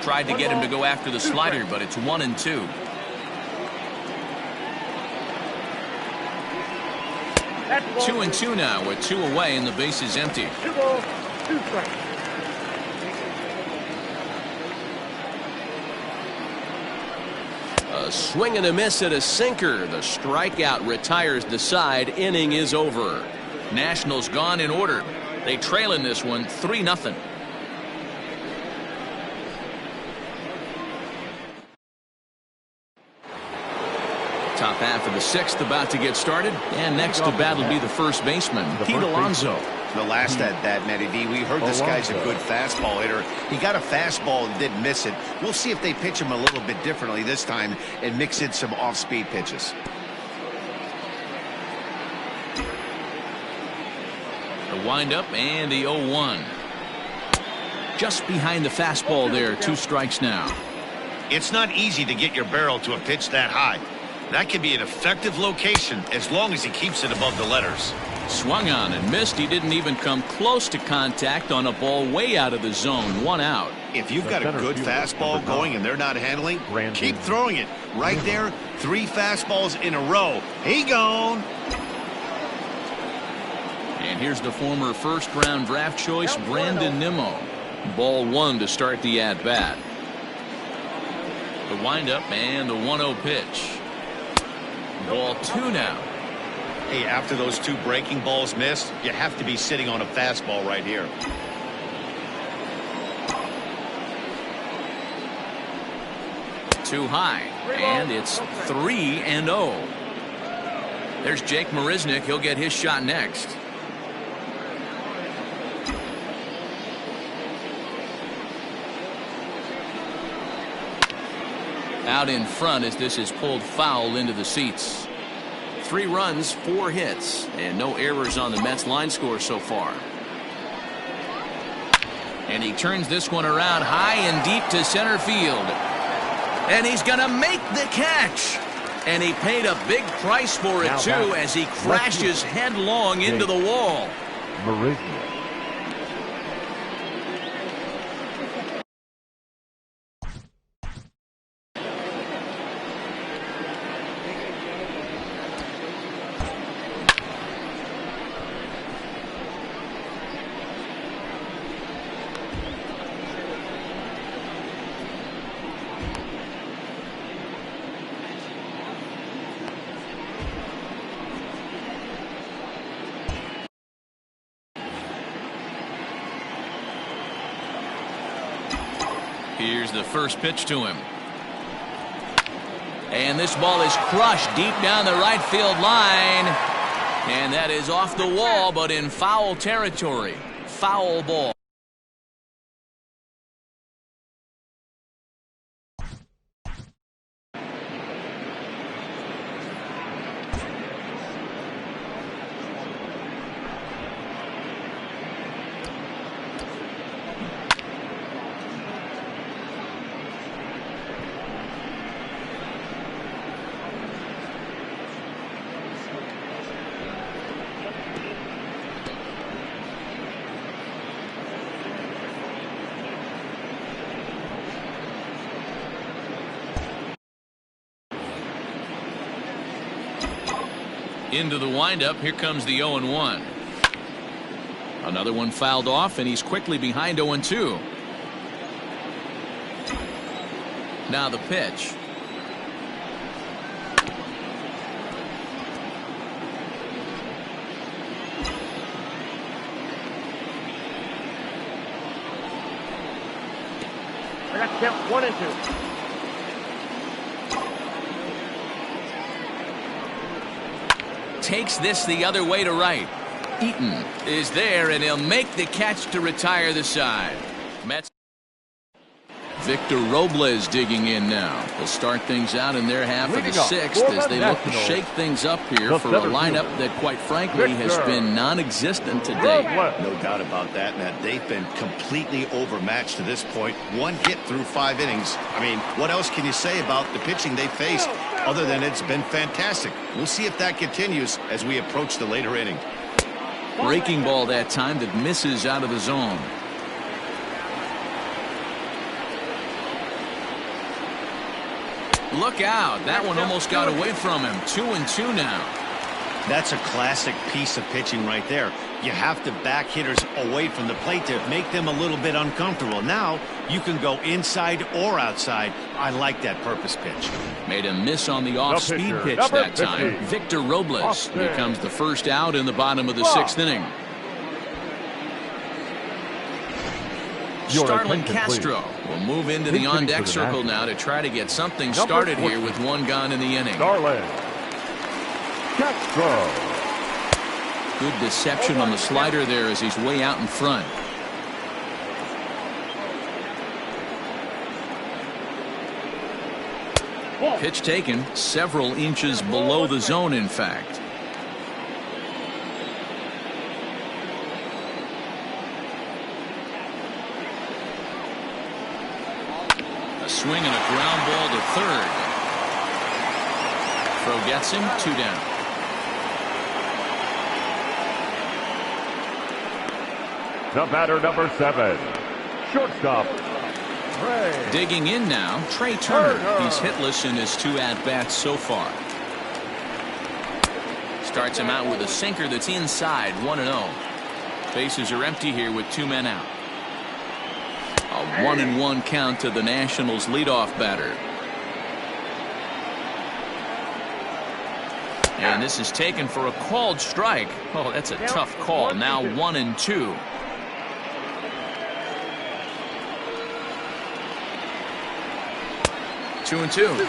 Tried to get him to go after the slider, but it's 1-2. That's 2-2 now with 2 away and the base is empty. 2 balls, 2 strikes. A swing and a miss at a sinker. The strikeout retires the side. Inning is over. Nationals gone in order. They trail in this one 3-0. Top half of the 6th about to get started, and next to bat will be the first baseman, Pete Alonso. The last at that, Matty D, we heard this guy's a good fastball hitter. He got a fastball and didn't miss it. We'll see if they pitch him a little bit differently this time and mix in some off-speed pitches. The windup and the 0-1. Just behind the fastball there. 2 strikes now. It's not easy to get your barrel to a pitch that high. That can be an effective location as long as he keeps it above the letters. Swung on and missed. He didn't even come close to contact on a ball way out of the zone. 1 out. If you've got a good fastball going and they're not handling, keep throwing it. Right there, 3 fastballs in a row. He gone. And here's the former first-round draft choice, Brandon Nimmo. Ball 1 to start the at-bat. The windup and the 1-0 pitch. Ball 2 now. Hey, after those 2 breaking balls missed, you have to be sitting on a fastball right here. Too high, and it's 3-0. There's Jake Marisnick. He'll get his shot next. Out in front as this is pulled foul into the seats. 3 runs, 4 hits, and no errors on the Mets line score so far. And he turns this one around high and deep to center field. And he's going to make the catch. And he paid a big price for it, too, as he crashes headlong into the wall. Marisnick. Here's the first pitch to him. And this ball is crushed deep down the right field line. And that is off the wall, but in foul territory. Foul ball. Into the windup. Here comes the 0-1. Another one fouled off, and he's quickly behind 0-2. Now the pitch. I got count 1 and 2. Takes this the other way to right. Eaton is there, and he'll make the catch to retire the side. Mets. Victor Robles digging in now. They'll start things out in their half of the 6th as they look to shake things up here for a lineup that, quite frankly, has been non-existent today. No doubt about that, Matt. They've been completely overmatched to this point. 1 hit through 5 innings. I mean, what else can you say about the pitching they faced other than it's been fantastic? We'll see if that continues as we approach the later inning. Breaking ball that time that misses out of the zone. Look out. That one almost got away from him. 2-2 now. That's a classic piece of pitching right there. You have to back hitters away from the plate to make them a little bit uncomfortable. Now you can go inside or outside. I like that purpose pitch. Made a miss on the off-speed pitch that time. Victor Robles becomes the first out in the bottom of the 6th inning. Starlin Castro will move into the on-deck circle now to try to get something started here with 1 gone in the inning. Starlin Castro. Good deception on the slider there as he's way out in front. Pitch taken several inches below the zone, in fact. Swing and a ground ball to third. Throw gets him, 2 down. The batter, number 7, shortstop, Trey. Digging in now, Trey Turner. He's hitless in his 2 at-bats so far. Starts him out with a sinker that's inside, 1-0. Bases are empty here with 2 men out. A 1-1 count to the Nationals leadoff batter. And this is taken for a called strike. Oh, that's a tough call. Now 1-2. Two and two.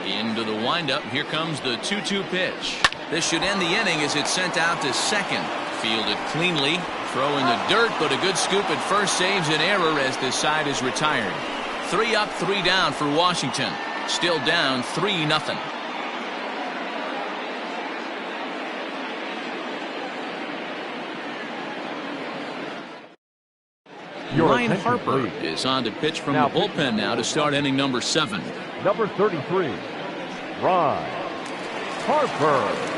Into the windup. Here comes the 2-2 pitch. This should end the inning as it's sent out to second. Fielded cleanly. Throw in the dirt, but a good scoop at first saves an error as this side is retired. 3 up, 3 down for Washington. Still down 3-0. Ryan Harper is on to pitch from the bullpen now to start inning number 7. Number 33, Ryan Harper.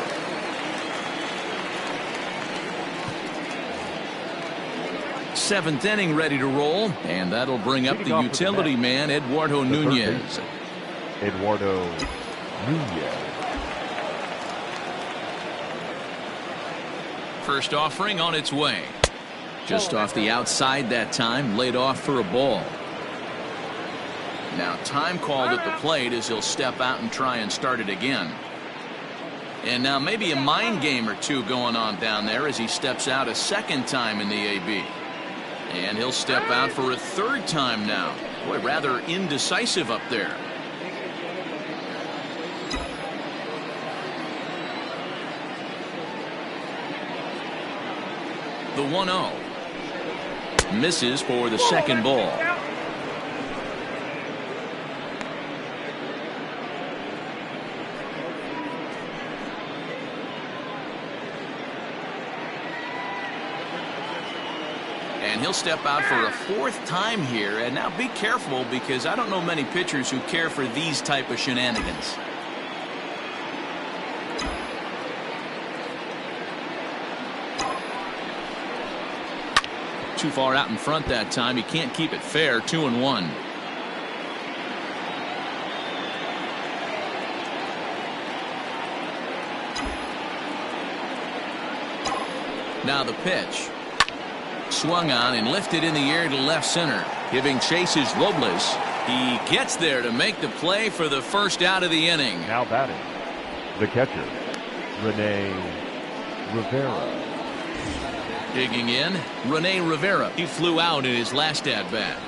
Seventh inning ready to roll, and that'll bring up the utility man, Eduardo Nunez. Eduardo Nunez. First offering on its way. Just off the outside that time, laid off for a ball. Now time called at the plate as he'll step out and try and start it again. And now maybe a mind game or two going on down there as he steps out a second time in the AB. And he'll step out for a third time now. Boy, rather indecisive up there. The 1-0. Misses for the second ball. And he'll step out for a fourth time here. And now be careful, because I don't know many pitchers who care for these type of shenanigans. Too far out in front that time. He can't keep it fair. 2-1. Now the pitch. Swung on and lifted in the air to left center. Giving chase is Robles. He gets there to make the play for the first out of the inning. Now batting, the catcher, Rene Rivera. Digging in, Rene Rivera. He flew out in his last at-bat.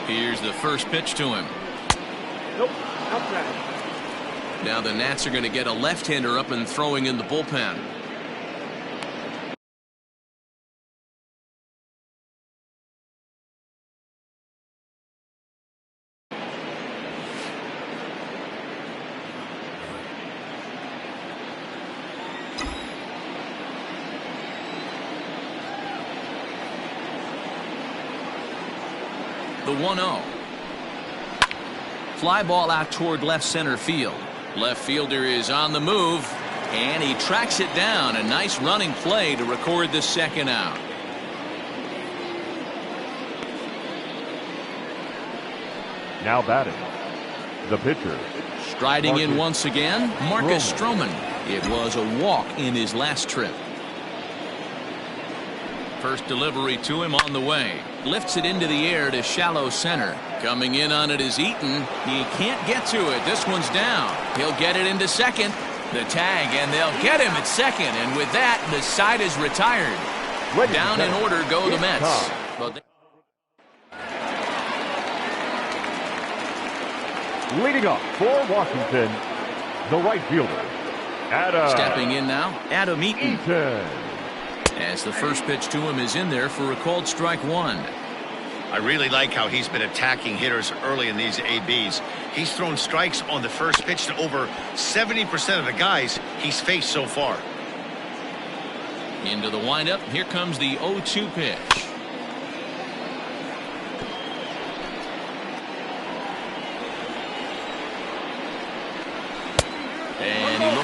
Here's the first pitch to him. Nope, outside. Now the Nats are going to get a left-hander up and throwing in the bullpen. The 1-0. Fly ball out toward left center field. Left fielder is on the move, and he tracks it down. A nice running play to record the second out. Now batting, the pitcher. Striding in once again, Marcus Stroman. It was a walk in his last trip. First delivery to him on the way. Lifts it into the air to shallow center. Coming in on it is Eaton. He can't get to it. This one's down. He'll get it into second. The tag, and they'll get him at second. And with that, the side is retired. Down in order go the Mets. Leading up for Washington, the right fielder, Adam. Stepping in now, Adam Eaton. As the first pitch to him is in there for a called strike one. I really like how he's been attacking hitters early in these ABs. He's thrown strikes on the first pitch to over 70% of the guys he's faced so far. Into the windup. Here comes the 0-2 pitch.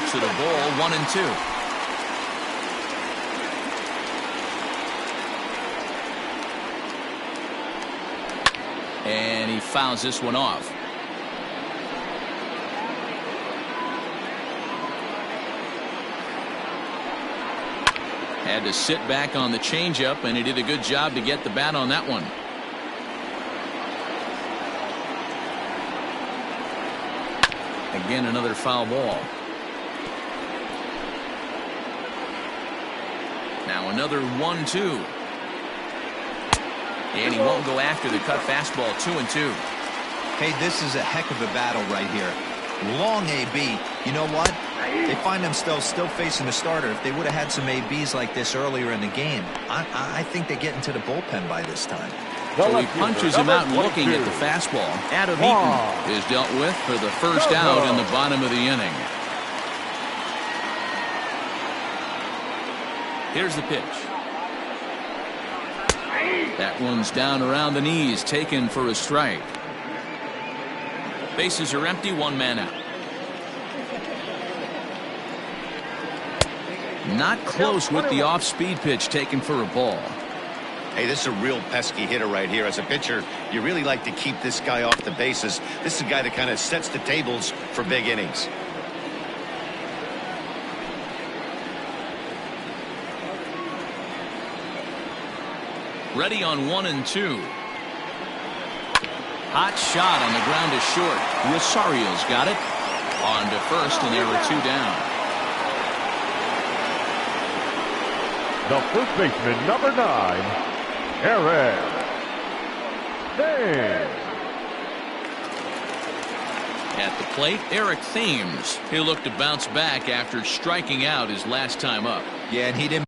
makes it a ball, 1-2. And he fouls this one off. Had to sit back on the changeup, and he did a good job to get the bat on that one. Again, another foul ball. Now another 1-2. And he won't go after the cut fastball, 2-2. Hey, this is a heck of a battle right here. Long AB. You know what? They find themselves still facing the starter. If they would have had some ABs like this earlier in the game, I think they get into the bullpen by this time. So he punches him out, looking at the fastball. Adam Eaton is dealt with for the first out in the bottom of the inning. Here's the pitch. That one's down around the knees, taken for a strike. Bases are empty, one man out. Not close with the off-speed pitch, taken for a ball. Hey, this is a real pesky hitter right here. As a pitcher, you really like to keep this guy off the bases. This is a guy that kind of sets the tables for big innings. Ready on 1-2. Hot shot on the ground is short. Rosario's got it. On to first, and there are two down. The first baseman, number 9, Eric Thames. At the plate, Eric Thames. He'll look to bounce back after striking out his last time up. Yeah, and he didn't.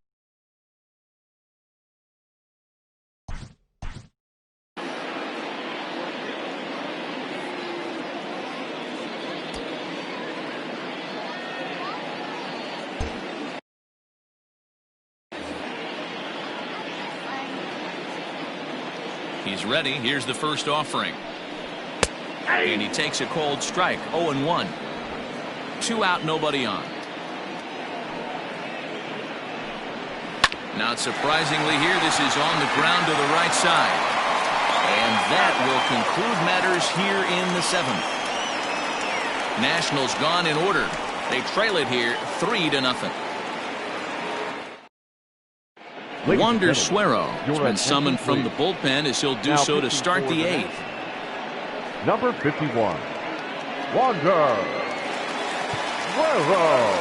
He's ready. Here's the first offering. And he takes a cold strike. 0-1. 2 out, nobody on. Not surprisingly here, this is on the ground to the right side. And that will conclude matters here in the 7th. Nationals gone in order. They trail it here 3-0. Wander Suero has been summoned from the bullpen, as he'll do so to start the 8th. Number 51, Wander Suero.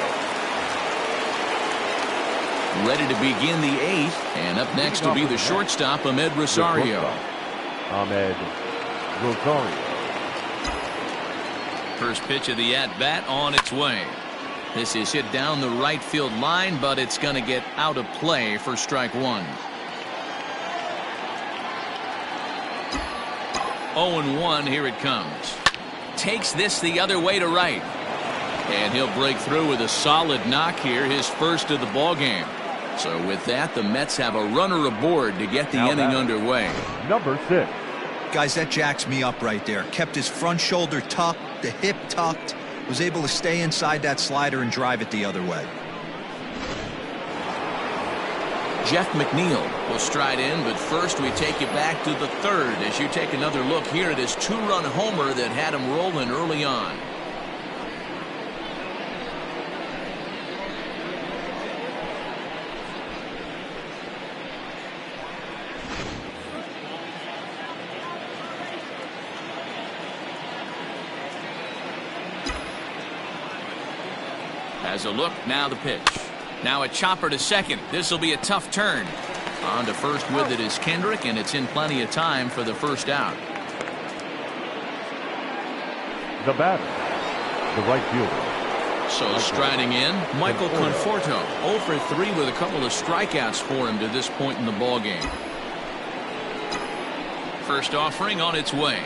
Ready to begin the 8th, and up next will be the shortstop, Ahmed Rosario. Ahmed Rosario. First pitch of the at-bat on its way. This is hit down the right field line, but it's going to get out of play for strike 1. 0-1, here it comes. Takes this the other way to right. And he'll break through with a solid knock here, his first of the ball game. So with that, the Mets have a runner aboard to get the inning underway. Number 6. Guys, that jacks me up right there. Kept his front shoulder tucked, the hip tucked. Was able to stay inside that slider and drive it the other way. Jeff McNeil will stride in, but first we take you back to the 3rd as you take another look here at his 2-run homer that had him rolling early on. As a look, now the pitch. Now a chopper to second. This will be a tough turn. On to first with it is Kendrick, and it's in plenty of time for the first out. The batter, the right fielder. So striding in, Michael Conforto. 0 for 3 with a couple of strikeouts for him to this point in the ballgame. First offering on its way.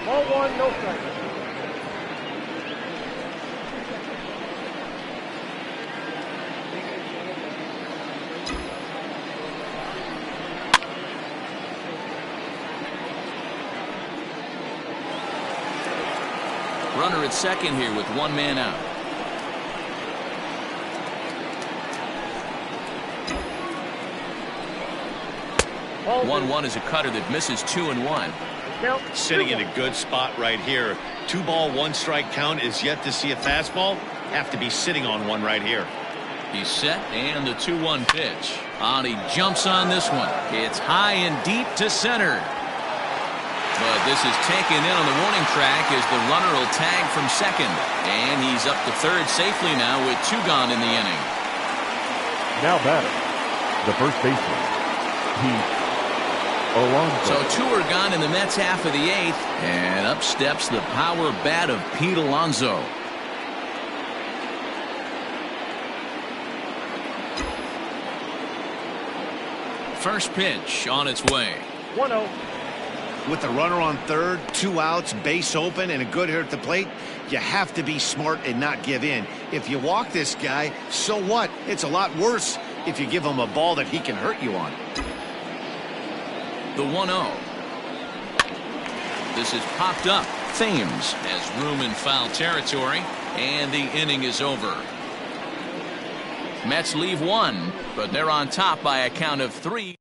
0-1, no strike. Runner at second here with one man out. 1-1 is a cutter that misses 2-1. Sitting in a good spot right here. 2-ball, 1-strike count is yet to see a fastball. Have to be sitting on one right here. He's set, and the 2-1 pitch. And he jumps on this one. It's high and deep to center. But this is taken in on the warning track as the runner will tag from second. And he's up to third safely now with 2 gone in the inning. Now batting, the first baseman, Pete Alonso. So 2 are gone in the Mets half of the 8th. And up steps the power bat of Pete Alonso. First pitch on its way. 1-0. With the runner on third, 2 outs, base open, and a good hitter at the plate, you have to be smart and not give in. If you walk this guy, so what? It's a lot worse if you give him a ball that he can hurt you on. The 1-0. This is popped up. Thames has room in foul territory, and the inning is over. Mets leave 1, but they're on top by a count of 3.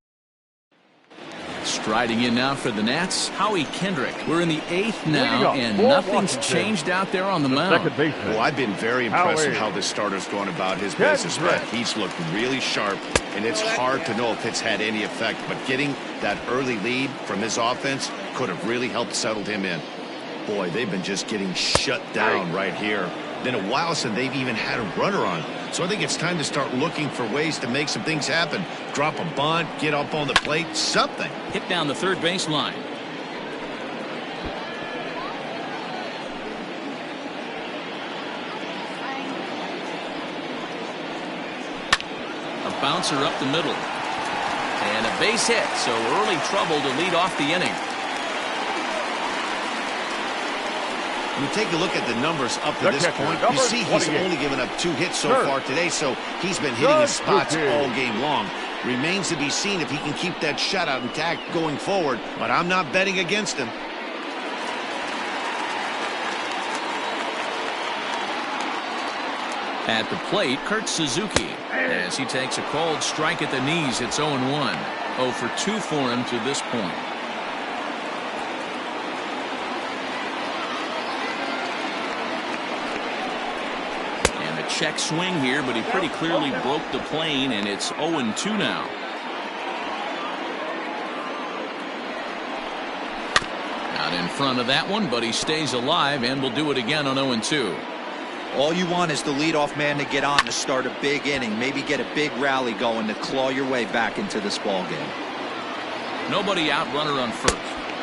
Striding in now for the Nats, Howie Kendrick. We're in the 8th now, and nothing's changed out there on the mound. Well, I've been very impressed with how this starter's going about his business, but he's looked really sharp, and it's hard to know if it's had any effect. But getting that early lead from his offense could have really helped settle him in. Boy, they've been just getting shut down right here. Been a while since they've even had a runner on. So I think it's time to start looking for ways to make some things happen. Drop a bunt, get up on the plate, something. Hit down the third baseline. A bouncer up the middle. And a base hit, so early trouble to lead off the inning. When you take a look at the numbers up to this point, you see he's only given up 2 hits so far today, so he's been hitting his spots all game long. Remains to be seen if he can keep that shutout intact going forward, but I'm not betting against him. At the plate, Kurt Suzuki, as he takes a cold strike at the knees. It's 0-1. 0 for 2 for him to this point. Check swing here, but he pretty clearly broke the plane, and it's 0-2 now. Out in front of that one, but he stays alive and will do it again on 0-2. All you want is the leadoff man to get on to start a big inning, maybe get a big rally going to claw your way back into this ball game. Nobody out, runner on first,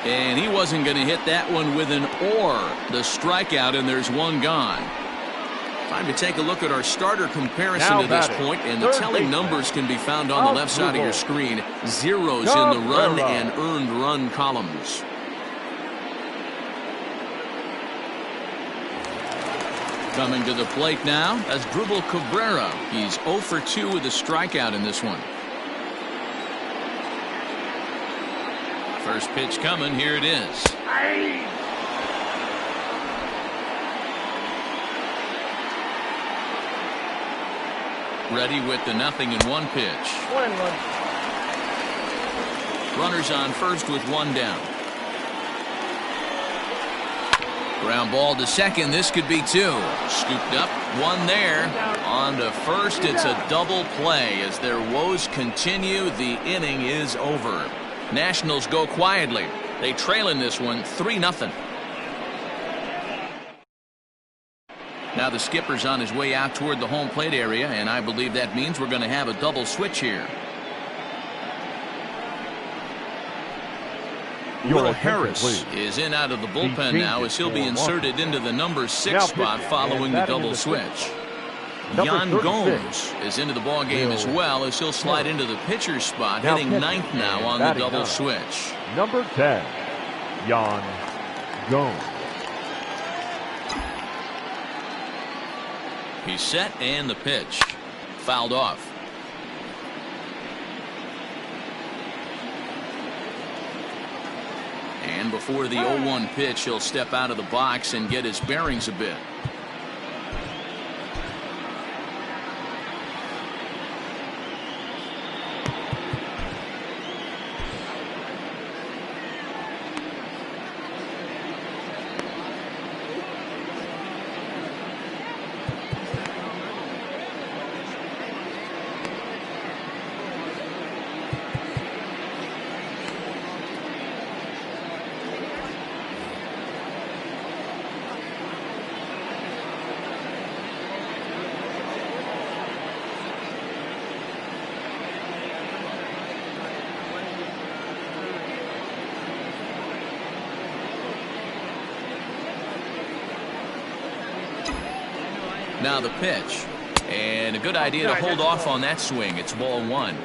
and he wasn't going to hit that one with an or. The strikeout, and there's 1 gone. Time to take a look at our starter comparison to this point, and the telling numbers can be found on the left side of your screen. Zeros in the run and earned run columns. Coming to the plate now, that's Dribble Cabrera. He's 0 for 2 with a strikeout in this one. First pitch coming, here it is. Ready with the 0-1 pitch. 1-1. Runners on first with 1 down. Ground ball to second. This could be 2. Scooped up, 1 there. On to first. It's a double play. As their woes continue, the inning is over. Nationals go quietly. They trail in this one 3-0. Now the skipper's on his way out toward the home plate area, and I believe that means we're going to have a double switch here. Will Harris is in out of the bullpen now, as he'll be inserted into the number 6 spot following the double switch. Yan Gomes is into the ball game as well, as he'll slide into the pitcher's spot, hitting 9th now on the double switch. Number 10, Yan Gomes. He's set, and the pitch fouled off. And before the 0-1 pitch, he'll step out of the box and get his bearings a bit. Now the pitch. And a good idea to hold off on that swing. It's ball one.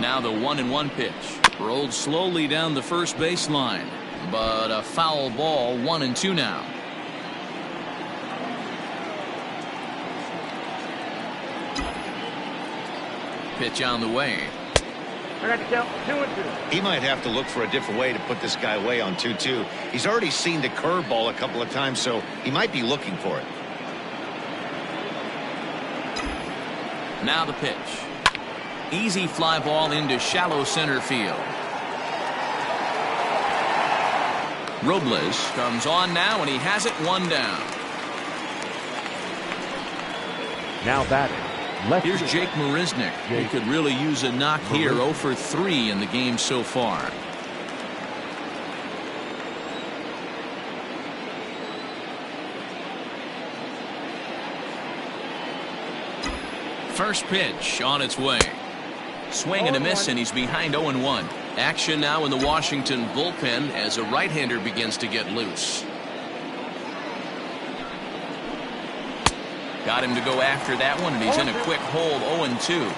Now the 1-1 pitch. Rolled slowly down the first baseline, but a foul ball. 1-2 now. Pitch on the way. I got to count 2-2. He might have to look for a different way to put this guy away on 2-2. He's already seen the curveball a couple of times, so he might be looking for it. Now the pitch. Easy fly ball into shallow center field. Robles comes on now, and he has it one down. Now batting. Left. Here's Jake Marisnick. He could really use a knock here. 0 for 3 in the game so far. First pitch on its way. Swing and a miss, and he's behind 0-1. Action now in the Washington bullpen as a right-hander begins to get loose. Got him to go after that one, and he's in a quick hold. 0-2.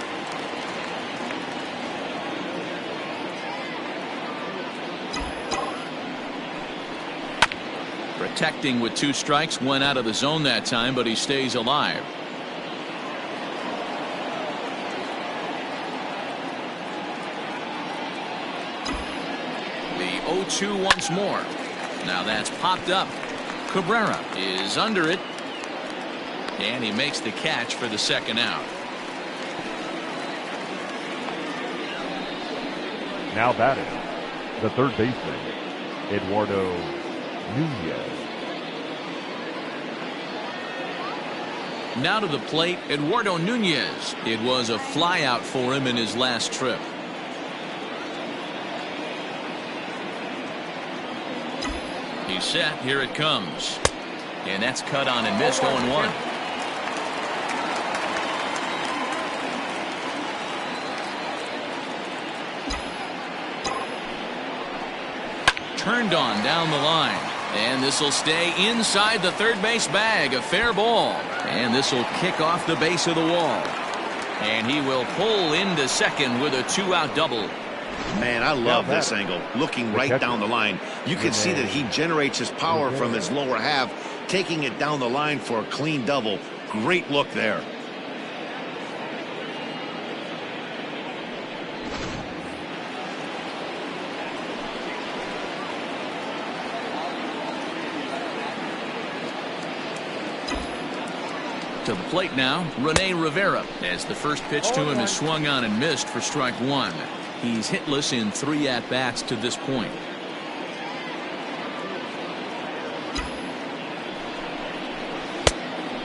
Protecting with 2 strikes, went out of the zone that time, but he stays alive. The 0-2 once more. Now that's popped up. Cabrera is under it, and he makes the catch for the second out. Now batting. The third baseman, Eduardo Nunez. Now to the plate, Eduardo Nunez. It was a flyout for him in his last trip. He's set. Here it comes. And that's cut on and missed. 0-1. Turned on down the line. And this will stay inside the third base bag. A fair ball. And this will kick off the base of the wall. And he will pull into second with a 2-out double. Man, I love this angle. Looking right down the line. You can see that he generates his power from his lower half, taking it down the line for a clean double. Great look there. To the plate now, Rene Rivera, as the first pitch to him is swung on and missed for strike 1. He's hitless in 3 at-bats to this point.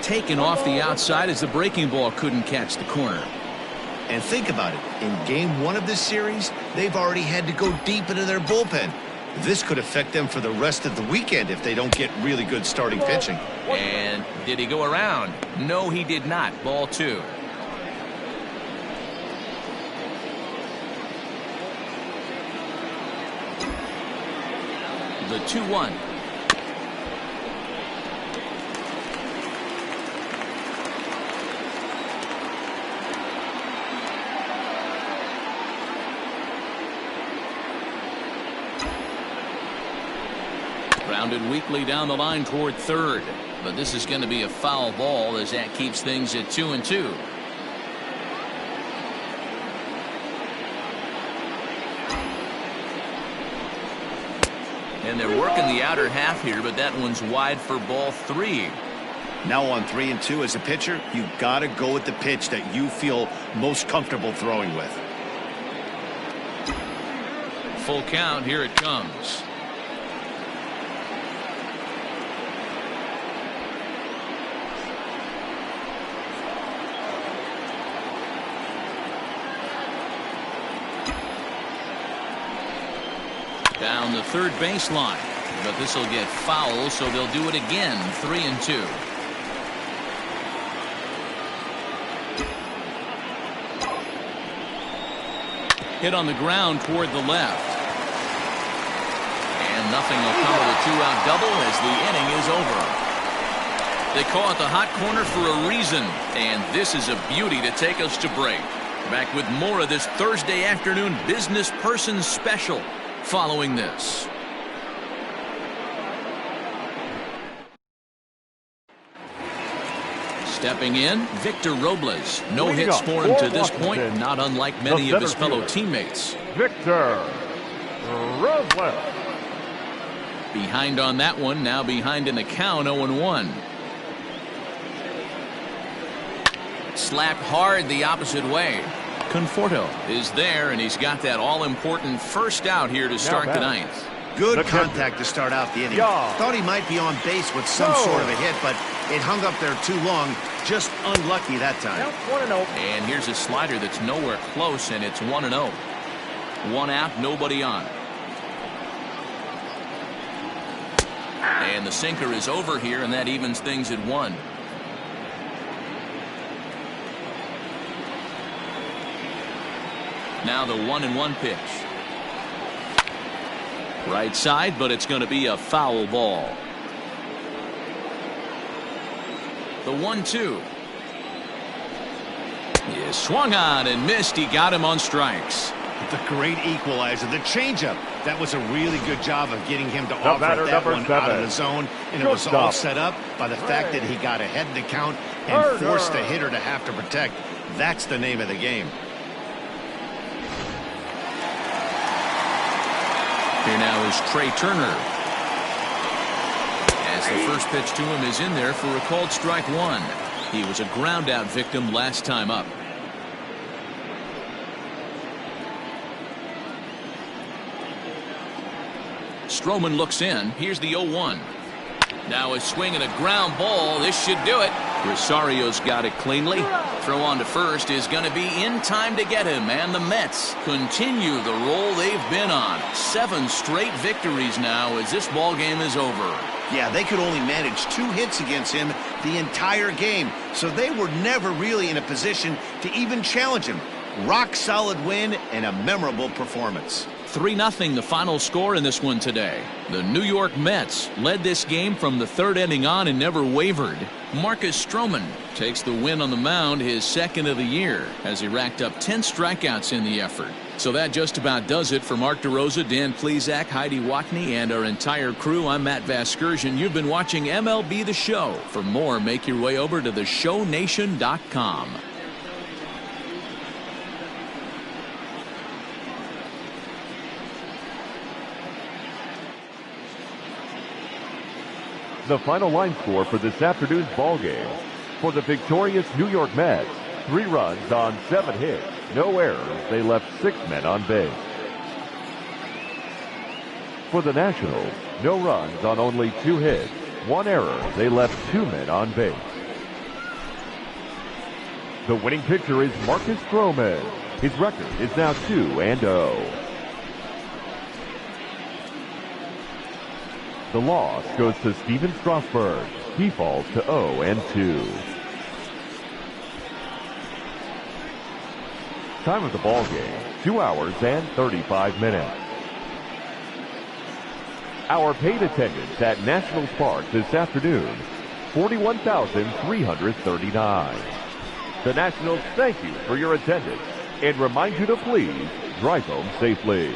Taken off the outside as the breaking ball couldn't catch the corner. And think about it. In game 1 of this series, they've already had to go deep into their bullpen. This could affect them for the rest of the weekend if they don't get really good starting pitching. And did he go around? No, he did not. Ball 2. The 2-1. Grounded weakly down the line toward third, but this is going to be a foul ball as that keeps things at 2-2. And they're working the outer half here, but that one's wide for ball 3. Now on 3-2 as a pitcher, you got to go with the pitch that you feel most comfortable throwing with. Full count. Here it comes. Down the third baseline. But this will get foul, so they'll do it again. 3-2. Hit on the ground toward the left. And nothing will come of a two-out double as the inning is over. They call it the hot corner for a reason, and this is a beauty to take us to break. Back with more of this Thursday afternoon business person special following this. Stepping in, Victor Robles. No hits for him to this point, not unlike many of his fellow teammates. Victor Robles. Behind on that one, now behind in the count, 0-1. Slapped hard the opposite way. Conforto is there, and he's got that all-important first out here to start the ninth. Good contact to start out the inning. Thought he might be on base with some sort of a hit, but it hung up there too long. Just unlucky that time. And here's a slider that's nowhere close, and it's 1-0. One out, nobody on. And the sinker is over here, and that evens things at 1. Now the 1-1 pitch. Right side, but it's going to be a foul ball. The 1-2. He is swung on and missed. He got him on strikes. The great equalizer, the changeup. That was a really good job of getting him to offer that one out of the zone. And it was all set up by the fact that he got ahead in the count and forced the hitter to have to protect. That's the name of the game. Here now is Trey Turner. As the first pitch to him is in there for a called strike 1. He was a ground out victim last time up. Stroman looks in. Here's the 0-1. Now a swing and a ground ball. This should do it. Rosario's got it cleanly. Throw on to first is going to be in time to get him, and the Mets continue the roll they've been on. 7 straight victories now as this ball game is over. Yeah, they could only manage 2 hits against him the entire game, so they were never really in a position to even challenge him. Rock solid win and a memorable performance. 3-0 the final score in this one today. The New York Mets led this game from the third inning on and never wavered. Marcus Stroman takes the win on the mound, his second of the year, as he racked up 10 strikeouts in the effort. So that just about does it for Mark DeRosa, Dan Plesac, Heidi Watney, and our entire crew. I'm Matt Vasgersian. You've been watching MLB The Show. For more, make your way over to theshownation.com. The final line score for this afternoon's ball game. For the victorious New York Mets, 3 runs on 7 hits, no errors. They left 6 men on base. For the Nationals, no runs on only 2 hits, 1 error. They left 2 men on base. The winning pitcher is Marcus Stroman. His record is now 2-0. The loss goes to Steven Strasburg. He falls to 0-2. Time of the ball game, 2 hours and 35 minutes. Our paid attendance at Nationals Park this afternoon, 41,339. The Nationals thank you for your attendance and remind you to please drive home safely.